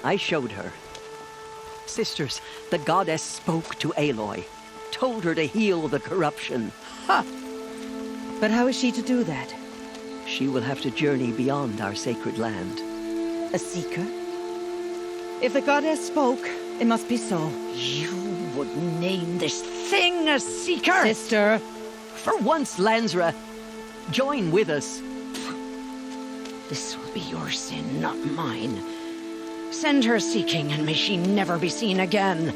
I showed her. Sisters, the goddess spoke to Aloy. Told her to heal the corruption. Ha! But how is she to do that? She will have to journey beyond our sacred land. A seeker? If the goddess spoke, it must be so. You would name this thing a seeker? Sister! For once, Lansra, join with us. This will be your sin, not mine. Send her seeking, and may she never be seen again.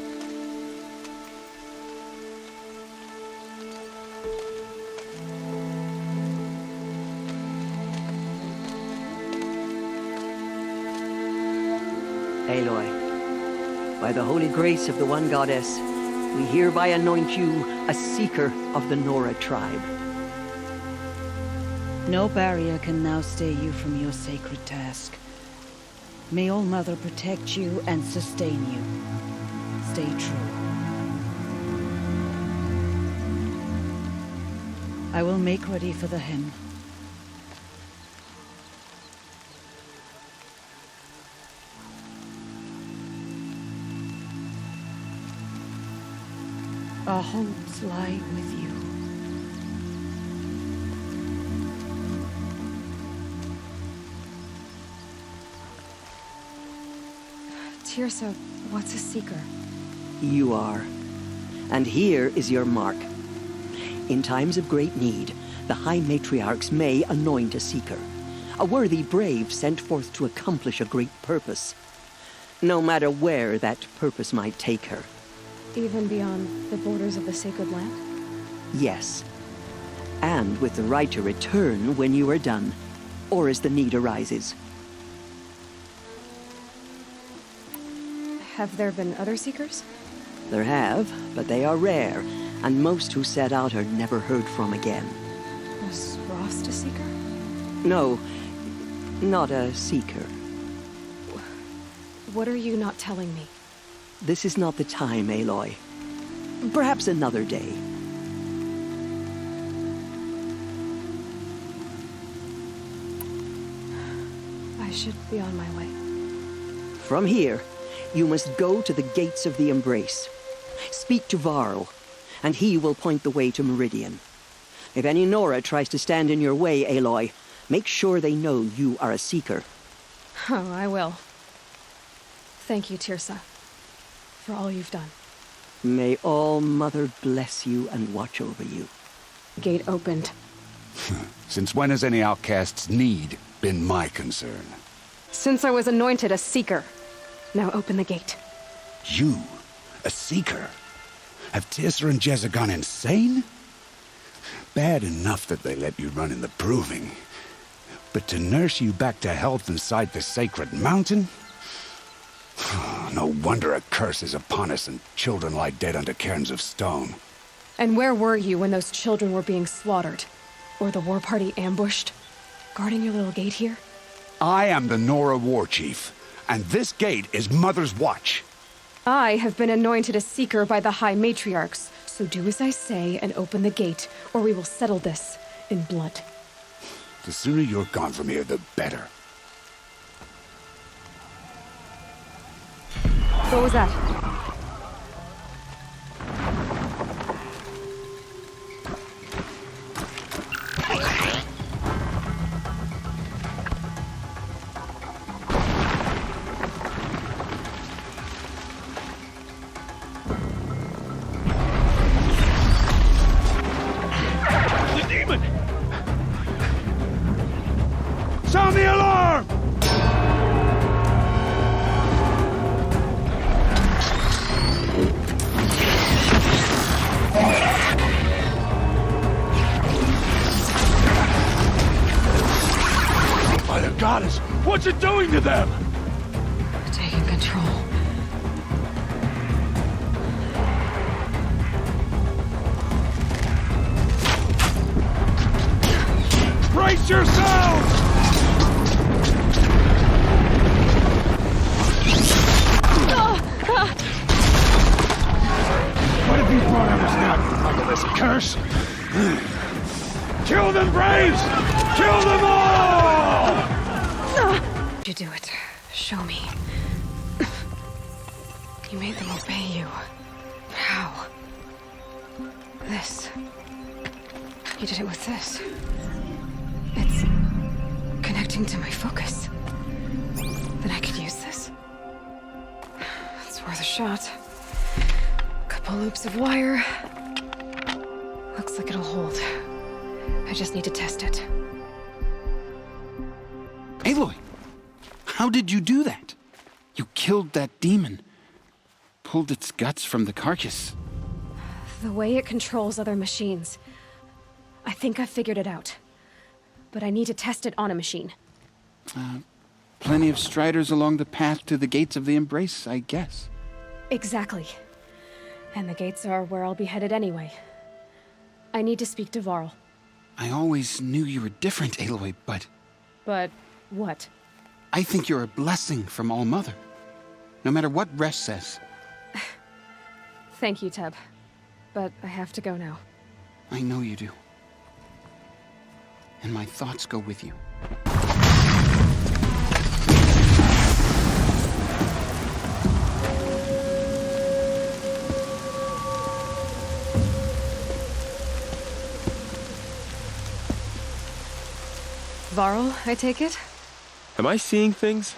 Aloy, by the holy grace of the one goddess, we hereby anoint you a seeker of the Nora tribe. No barrier can now stay you from your sacred task. May All-Mother protect you and sustain you. Stay true. I will make ready for the hymn. Our hopes lie with you. Teersa, what's a seeker? You are. And here is your mark. In times of great need, the High Matriarchs may anoint a seeker, a worthy brave sent forth to accomplish a great purpose, no matter where that purpose might take her. Even beyond the borders of the Sacred Land? Yes. And with the right to return when you are done, or as the need arises. Have there been other Seekers? There have, but they are rare, and most who set out are never heard from again. Was Rost a Seeker? No, not a Seeker. What are you not telling me? This is not the time, Aloy. Perhaps another day. I should be on my way. From here, you must go to the Gates of the Embrace. Speak to Varl, and he will point the way to Meridian. If any Nora tries to stand in your way, Aloy, make sure they know you are a Seeker. Oh, I will. Thank you, Teersa, for all you've done. May All Mother bless you and watch over you. Gate opened. Since when has any outcast's need been my concern? Since I was anointed a Seeker. Now open the gate. You? A Seeker? Have Teersa and Jezza gone insane? Bad enough that they let you run in the Proving. But to nurse you back to health inside the Sacred Mountain? No wonder a curse is upon us and children lie dead under cairns of stone. And where were you when those children were being slaughtered? Or the war party ambushed? Guarding your little gate here? I am the Nora War Chief, and this gate is Mother's watch. I have been anointed a Seeker by the High Matriarchs, so do as I say and open the gate, or we will settle this in blood. The sooner you're gone from here, the better. What was that? The demon! Sound the alarm! By the goddess, what's it doing to them? Taking control. Brace yourselves! What have you brought on us now, motherless curse? Kill them, Braves! Kill them all! You do it. Show me. You made them obey you. How? This. You did it with this. It's connecting to my focus. Then I could use this. It's worth a shot. Couple loops of wire. Looks like it'll hold. I just need to test it. Aloy! How did you do that? You killed that demon. Pulled its guts from the carcass. The way it controls other machines. I think I figured it out. But I need to test it on a machine. Plenty of striders along the path to the Gates of the Embrace, I guess. Exactly. And the gates are where I'll be headed anyway. I need to speak to Varl. I always knew you were different, Aloy, but... But what? I think you're a blessing from All Mother. No matter what Resh says. Thank you, Teb. But I have to go now. I know you do. And my thoughts go with you. Varl, I take it? Am I seeing things?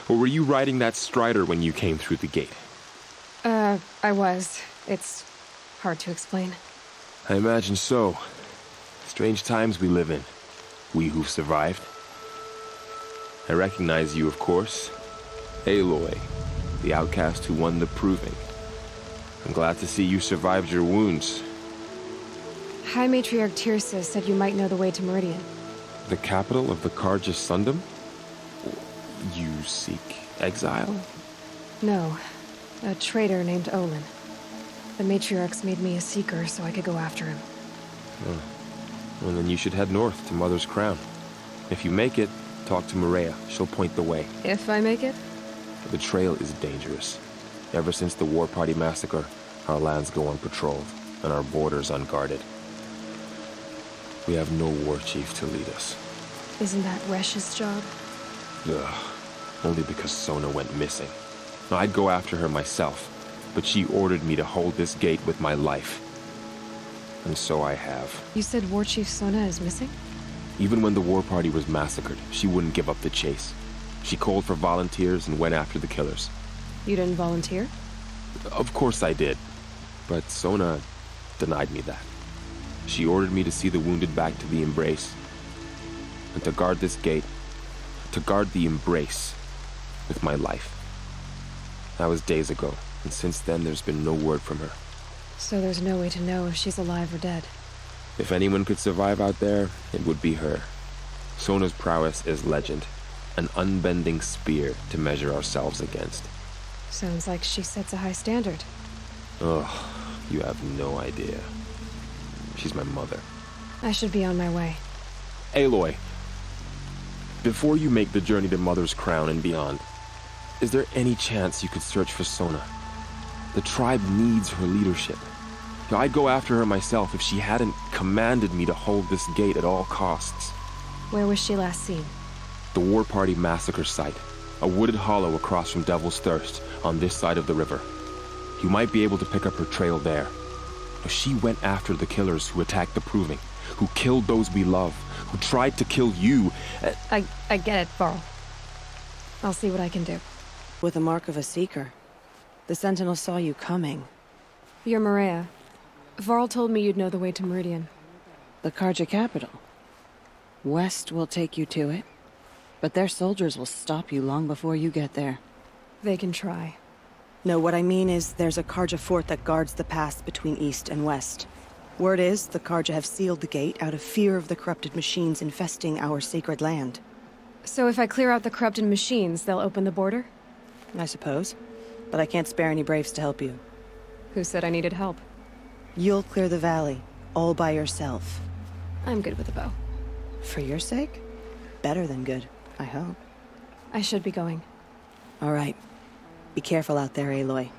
Or were you riding that strider when you came through the gate? I was. It's hard to explain. I imagine so. Strange times we live in. We who've survived. I recognize you, of course. Aloy, the outcast who won the proving. I'm glad to see you survived your wounds. High Matriarch Tirsa said you might know the way to Meridian. The capital of the Carja Sundom? You seek exile? No, a traitor named Olin. The Matriarchs made me a seeker so I could go after him. Oh. Well, then you should head north to Mother's Crown. If you make it, talk to Maria. She'll point the way. If I make it? The trail is dangerous. Ever since the War Party massacre, our lands go unpatrolled, and our borders unguarded. We have no war chief to lead us. Isn't that Resh's job? Ugh. Only because Sona went missing. I'd go after her myself, but she ordered me to hold this gate with my life. And so I have. You said War Chief Sona is missing? Even when the War Party was massacred, she wouldn't give up the chase. She called for volunteers and went after the killers. You didn't volunteer? Of course I did. But Sona denied me that. She ordered me to see the wounded back to the Embrace. And to guard this gate. To guard the Embrace. With my life. That was days ago, and since then there's been no word from her. So there's no way to know if she's alive or dead. If anyone could survive out there, it would be her. Sona's prowess is legend. An unbending spear to measure ourselves against. Sounds like she sets a high standard. Ugh, you have no idea. She's my mother. I should be on my way. Aloy, before you make the journey to Mother's Crown and beyond, is there any chance you could search for Sona? The tribe needs her leadership. I'd go after her myself if she hadn't commanded me to hold this gate at all costs. Where was she last seen? The War Party massacre site. A wooded hollow across from Devil's Thirst, on this side of the river. You might be able to pick up her trail there. She went after the killers who attacked the Proving, who killed those we love, who tried to kill you. I get it, Varl. I'll see what I can do. With the mark of a seeker. The Sentinel saw you coming. You're Maria. Varl told me you'd know the way to Meridian. The Carja capital. West will take you to it, but their soldiers will stop you long before you get there. They can try. No, what I mean is there's a Carja fort that guards the pass between East and West. Word is, the Carja have sealed the gate out of fear of the corrupted machines infesting our sacred land. So if I clear out the corrupted machines, they'll open the border? I suppose. But I can't spare any braves to help you. Who said I needed help? You'll clear the valley, all by yourself. I'm good with a bow. For your sake? Better than good, I hope. I should be going. All right. Be careful out there, Aloy.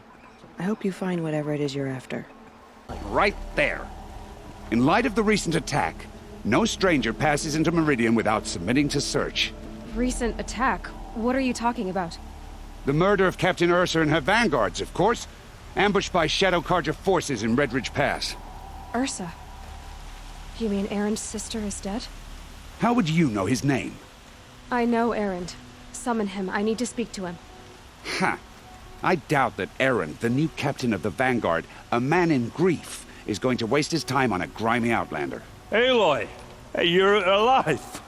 I hope you find whatever it is you're after. Right there. In light of the recent attack, no stranger passes into Meridian without submitting to search. Recent attack? What are you talking about? The murder of Captain Ursa and her vanguards, of course. Ambushed by Shadow Carja forces in Redridge Pass. Ursa? You mean Erend's sister is dead? How would you know his name? I know Erend. Summon him. I need to speak to him. Ha! I doubt that Erend, the new captain of the Vanguard, a man in grief, is going to waste his time on a grimy outlander. Aloy! Hey, you're alive!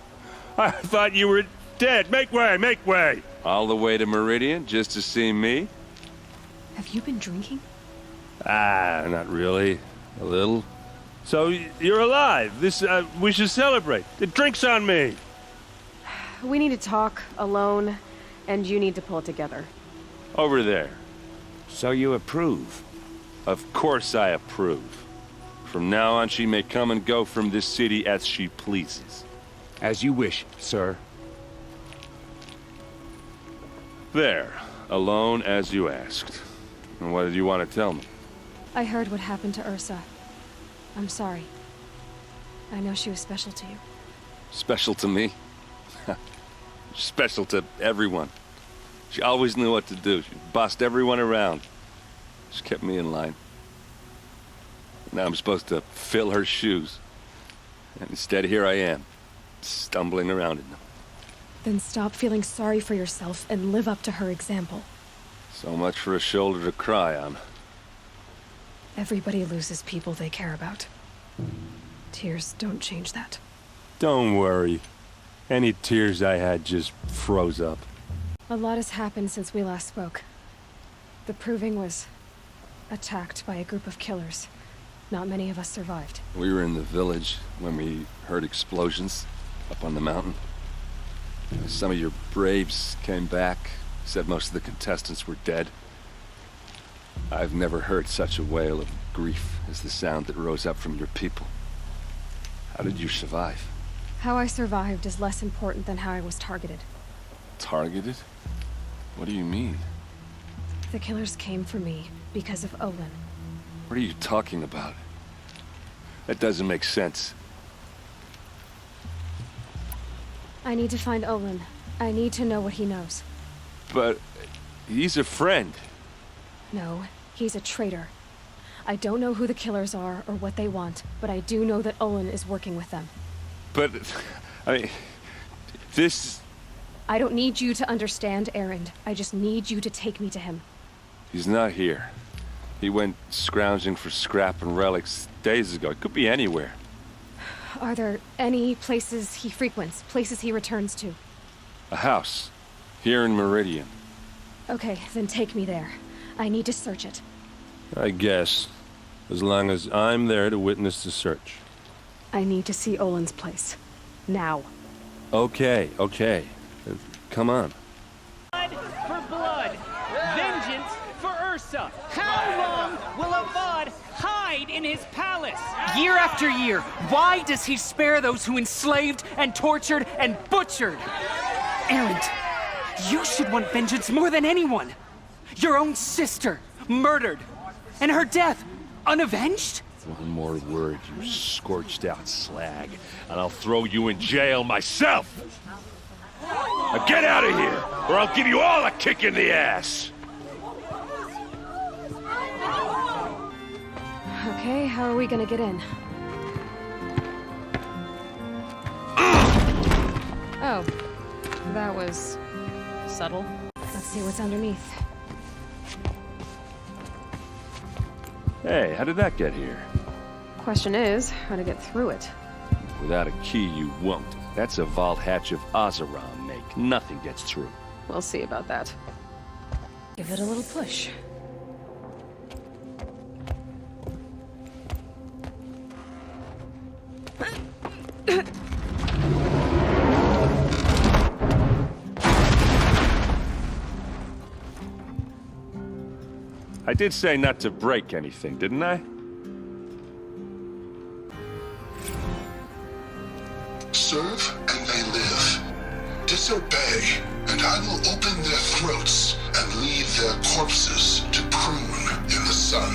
I thought you were dead. Make way, make way! All the way to Meridian just to see me? Have you been drinking? Not really. A little. So, you're alive. We should celebrate. The drink's on me. We need to talk, alone, and you need to pull it together. Over there. So you approve? Of course I approve. From now on, she may come and go from this city as she pleases. As you wish, sir. There. Alone as you asked. And what did you want to tell me? I heard what happened to Ursa. I'm sorry. I know she was special to you. Special to me? Special to everyone. She always knew what to do. She bossed everyone around. She kept me in line. Now I'm supposed to fill her shoes. And instead, here I am, stumbling around in them. Then stop feeling sorry for yourself and live up to her example. So much for a shoulder to cry on. Everybody loses people they care about. Tears don't change that. Don't worry. Any tears I had just froze up. A lot has happened since we last spoke. The Proving was attacked by a group of killers. Not many of us survived. We were in the village when we heard explosions up on the mountain. Some of your braves came back, said most of the contestants were dead. I've never heard such a wail of grief as the sound that rose up from your people. How did you survive? How I survived is less important than how I was targeted. Targeted? What do you mean? The killers came for me because of Olin. What are you talking about? That doesn't make sense. I need to find Olin. I need to know what he knows. But he's a friend. No, he's a traitor. I don't know who the killers are or what they want, but I do know that Olin is working with them. But, I mean, this... I don't need you to understand, Erend. I just need you to take me to him. He's not here. He went scrounging for scrap and relics days ago. It could be anywhere. Are there any places he frequents, places he returns to? A house. Here in Meridian. Okay, then take me there. I need to search it. I guess. As long as I'm there to witness the search. I need to see Olin's place. Now. Okay. Come on. Blood for blood. Vengeance for Ursa. How long will Avad hide in his palace? Year after year, why does he spare those who enslaved and tortured and butchered? Erend, you should want vengeance more than anyone. Your own sister, murdered. And her death, unavenged? One more word, you scorched out slag, and I'll throw you in jail myself! Now get out of here, or I'll give you all a kick in the ass! Okay, how are we gonna get in? Oh, that was subtle. Let's see what's underneath. Hey, how did that get here? Question is, how to get through it. Without a key, you won't. That's a vault hatch of Oseram make. Nothing gets through. We'll see about that. Give it a little push. I did say not to break anything, didn't I? Serve and they live. Disobey, and I will open their throats and leave their corpses to prune in the sun.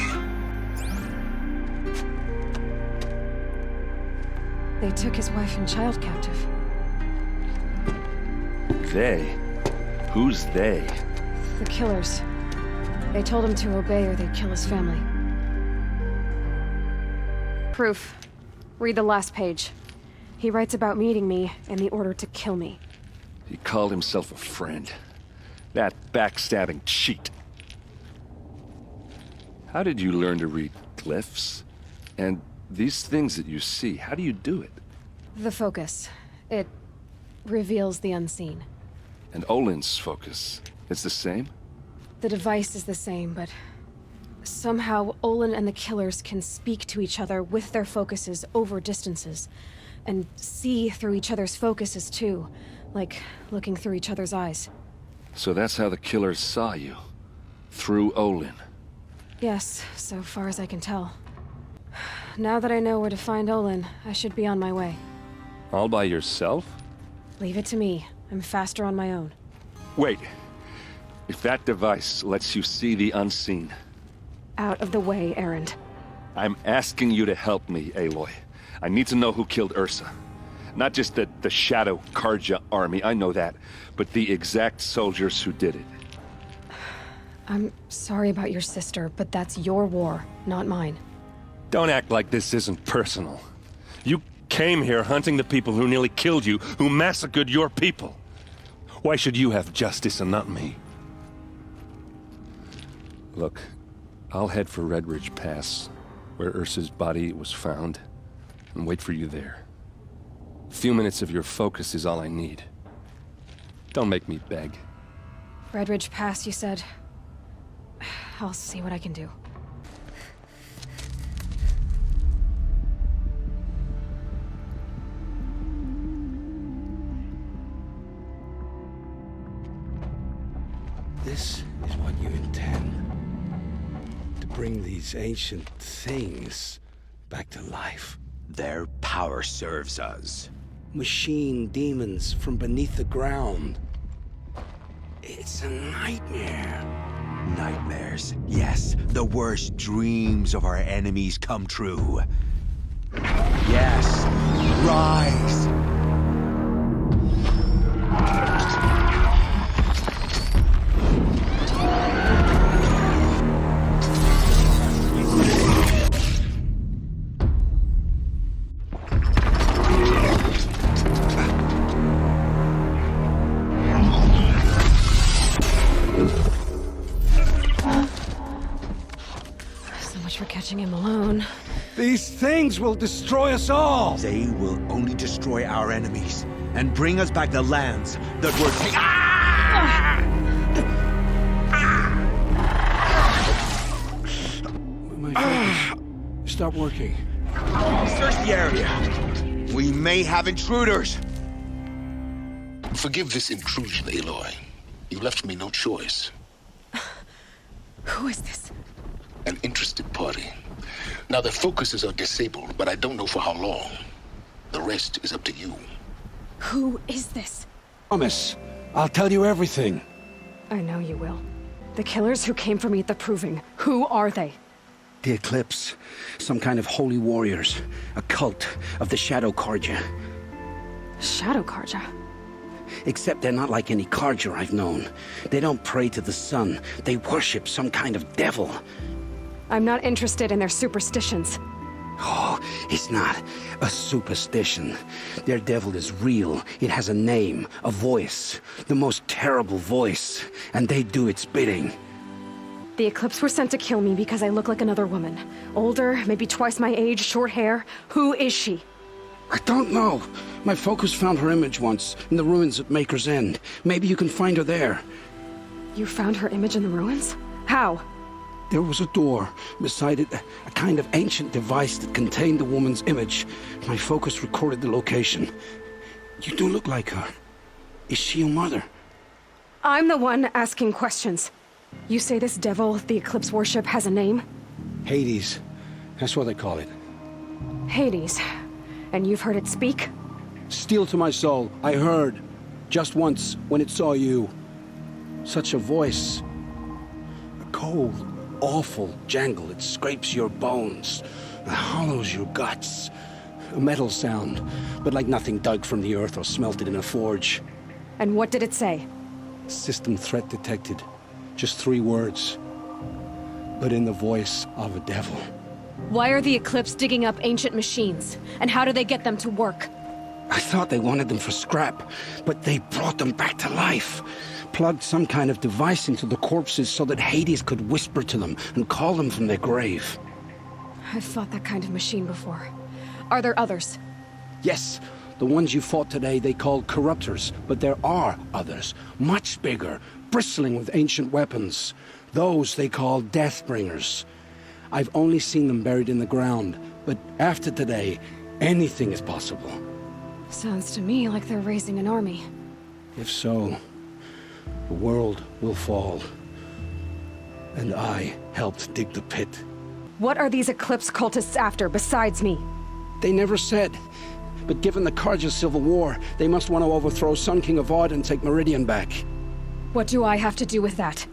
They took his wife and child captive. They? Who's they? The killers. They told him to obey or they'd kill his family. Proof. Read the last page. He writes about meeting me and the order to kill me. He called himself a friend. That backstabbing cheat. How did you learn to read glyphs? And these things that you see, how do you do it? The focus. It reveals the unseen. And Olin's focus, it's the same? The device is the same, but somehow Olin and the killers can speak to each other with their focuses over distances, and see through each other's focuses too, like looking through each other's eyes. So that's how the killers saw you? Through Olin? Yes, so far as I can tell. Now that I know where to find Olin, I should be on my way. All by yourself? Leave it to me. I'm faster on my own. Wait. If that device lets you see the unseen... Out of the way, Erend. I'm asking you to help me, Aloy. I need to know who killed Ursa. Not just the Shadow Carja army, I know that, but the exact soldiers who did it. I'm sorry about your sister, but that's your war, not mine. Don't act like this isn't personal. You came here hunting the people who nearly killed you, who massacred your people. Why should you have justice and not me? Look, I'll head for Red Ridge Pass, where Ursa's body was found. and wait for you there. A few minutes of your focus is all I need. Don't make me beg. Red Ridge Pass, you said. I'll see what I can do. This is what you intend. To bring these ancient things back to life. Their power serves us. Machine demons from beneath the ground. It's a nightmare. Nightmares. Yes, the worst dreams of our enemies come true. Yes, rise! Him alone. These things will destroy us all! They will only destroy our enemies and bring us back the lands that were My focus. Stop working. Search the area. We may have intruders. Forgive this intrusion, Aloy. You left me no choice. Who is this? An interested party. Now, their focuses are disabled, but I don't know for how long. The rest is up to you. Who is this? Promise. I'll tell you everything. I know you will. The killers who came for me at the Proving. Who are they? The Eclipse. Some kind of holy warriors. A cult of the Shadow Carja. Shadow Carja? Except they're not like any Carja I've known. They don't pray to the sun. They worship some kind of devil. I'm not interested in their superstitions. Oh, it's not a superstition. Their devil is real. It has a name, a voice. The most terrible voice. And they do its bidding. The Eclipse were sent to kill me because I look like another woman. Older, maybe twice my age, short hair. Who is she? I don't know. My focus found her image once, in the ruins at Maker's End. Maybe you can find her there. You found her image in the ruins? How? There was a door. Beside it, a kind of ancient device that contained the woman's image. My focus recorded the location. You do look like her. Is she your mother? I'm the one asking questions. You say this devil the Eclipse worship has a name? Hades. That's what they call it. Hades. And you've heard it speak? Steel to my soul. I heard. Just once, when it saw you. Such a voice. A cold, awful jangle. It scrapes your bones. It hollows your guts. A metal sound, but like nothing dug from the earth or smelted in a forge. And what did it say? System threat detected. Just 3 words. But in the voice of a devil. Why are the Eclipse digging up ancient machines? And how do they get them to work? I thought they wanted them for scrap, but they brought them back to life. Plugged some kind of device into the corpses so that Hades could whisper to them and call them from their grave. I've fought that kind of machine before. Are there others? Yes, the ones you fought today they called Corruptors, but there are others, much bigger, bristling with ancient weapons. Those they call Deathbringers. I've only seen them buried in the ground, but after today, anything is possible. Sounds to me like they're raising an army. If so, the world will fall. And I helped dig the pit. What are these Eclipse cultists after, besides me? They never said. But given the Carja civil war, they must want to overthrow Sun King Avad and take Meridian back. What do I have to do with that?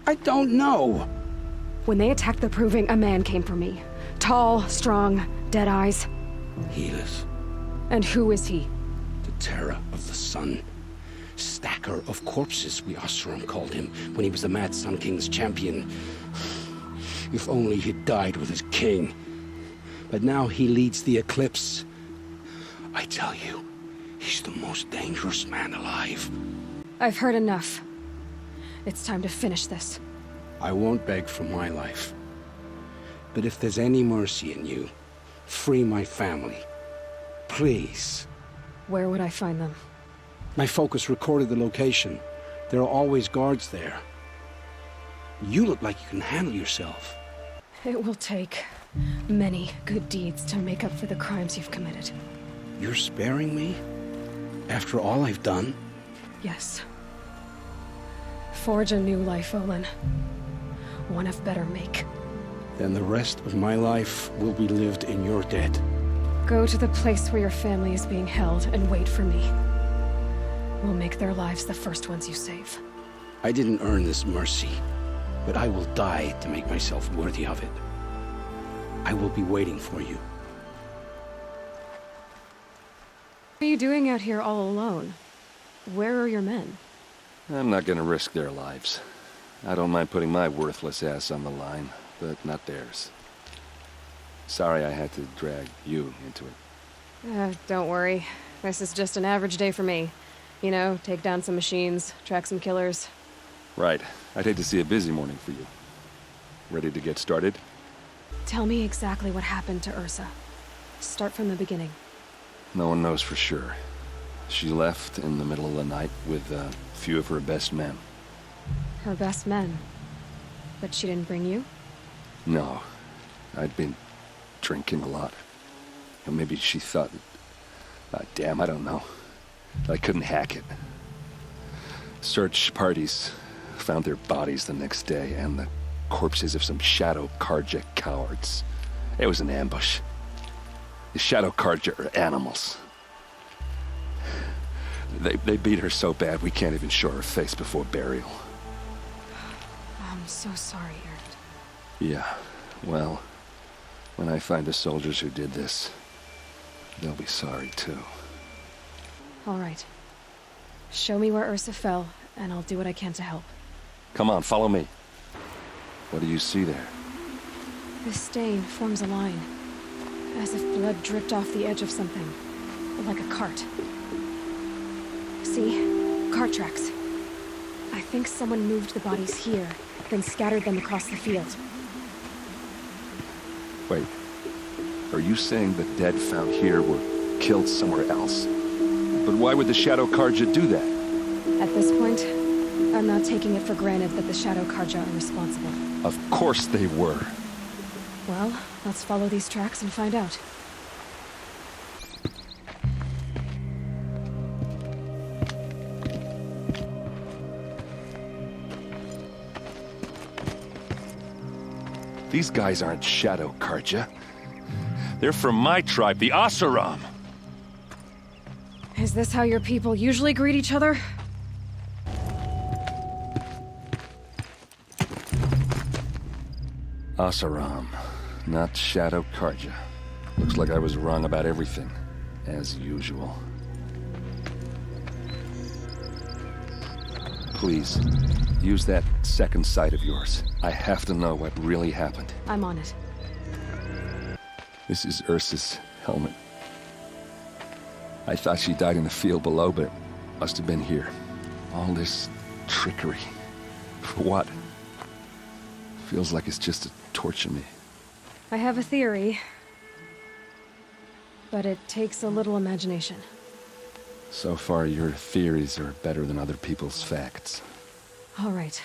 I don't know. When they attacked the Proving, a man came for me. Tall, strong, dead eyes. Helis. And who is he? The Terror of the Sun. Stacker of corpses, we Oseram called him, when he was the Mad Sun King's champion. If only he'd died with his king. But now he leads the Eclipse. I tell you, he's the most dangerous man alive. I've heard enough. It's time to finish this. I won't beg for my life. But if there's any mercy in you, free my family Please. Where would I find them? My focus recorded the location. There are always guards there. You look like you can handle yourself. It will take many good deeds to make up for the crimes you've committed. You're sparing me? After all I've done? Yes. Forge a new life, Olin. One of better make. Then the rest of my life will be lived in your debt. Go to the place where your family is being held and wait for me. We'll make their lives the first ones you save. I didn't earn this mercy, but I will die to make myself worthy of it. I will be waiting for you. What are you doing out here all alone? Where are your men? I'm not gonna risk their lives. I don't mind putting my worthless ass on the line, but not theirs. Sorry I had to drag you into it. Don't worry. This is just an average day for me. You know, take down some machines, track some killers. Right. I'd hate to see a busy morning for you. Ready to get started? Tell me exactly what happened to Ursa. Start from the beginning. No one knows for sure. She left in the middle of the night with a few of her best men. Her best men? But she didn't bring you? No. I'd been drinking a lot. Or maybe she thought... damn, I don't know. I couldn't hack it. Search parties found their bodies the next day, and the corpses of some Shadow Carja cowards. It was an ambush. The Shadow Carja are animals. They beat her so bad we can't even show her face before burial. I'm so sorry, Ert. Yeah, well, when I find the soldiers who did this, they'll be sorry too. All right. Show me where Ursa fell, and I'll do what I can to help. Come on, follow me. What do you see there? This stain forms a line, as if blood dripped off the edge of something, like a cart. See? Cart tracks. I think someone moved the bodies here, then scattered them across the field. Wait. Are you saying the dead found here were killed somewhere else? But why would the Shadow Carja do that? At this point, I'm not taking it for granted that the Shadow Carja are responsible. Of course they were. Well, let's follow these tracks and find out. These guys aren't Shadow Carja. They're from my tribe, the Oseram. Is this how your people usually greet each other? Oseram, not Shadow Carja. Looks like I was wrong about everything, as usual. Please, use that second sight of yours. I have to know what really happened. I'm on it. This is Ursa's helmet. I thought she died in the field below, but it must have been here. All this trickery. For what? Feels like it's just to torture me. I have a theory, but it takes a little imagination. So far, your theories are better than other people's facts. All right.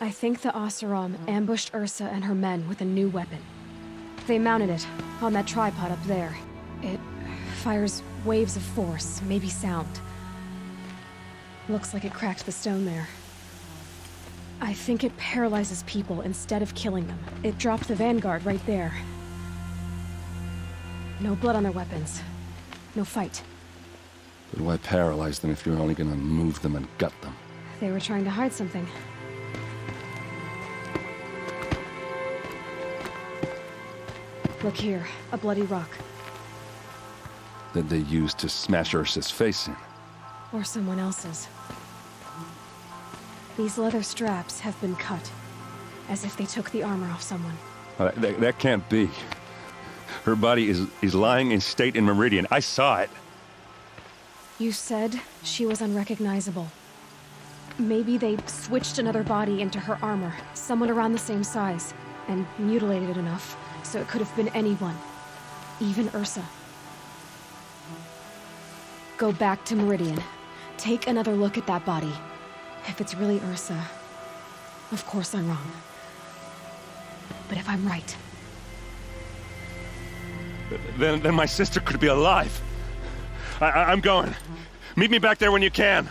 I think the Oseram ambushed Ursa and her men with a new weapon. They mounted it on that tripod up there. It fires waves of force, maybe sound. Looks like it cracked the stone there. I think it paralyzes people instead of killing them. It dropped the vanguard right there. No blood on their weapons. No fight. But why paralyze them if you're only gonna move them and gut them? They were trying to hide something. Look here, a bloody rock. That they used to smash Ursa's face in. Or someone else's. These leather straps have been cut, as if they took the armor off someone. That can't be. Her body is lying in state in Meridian. I saw it. You said she was unrecognizable. Maybe they switched another body into her armor, someone around the same size, and mutilated it enough so it could have been anyone. Even Ursa. Go back to Meridian. Take another look at that body. If it's really Ursa, of course I'm wrong. But if I'm right... Then my sister could be alive. I'm going. Meet me back there when you can.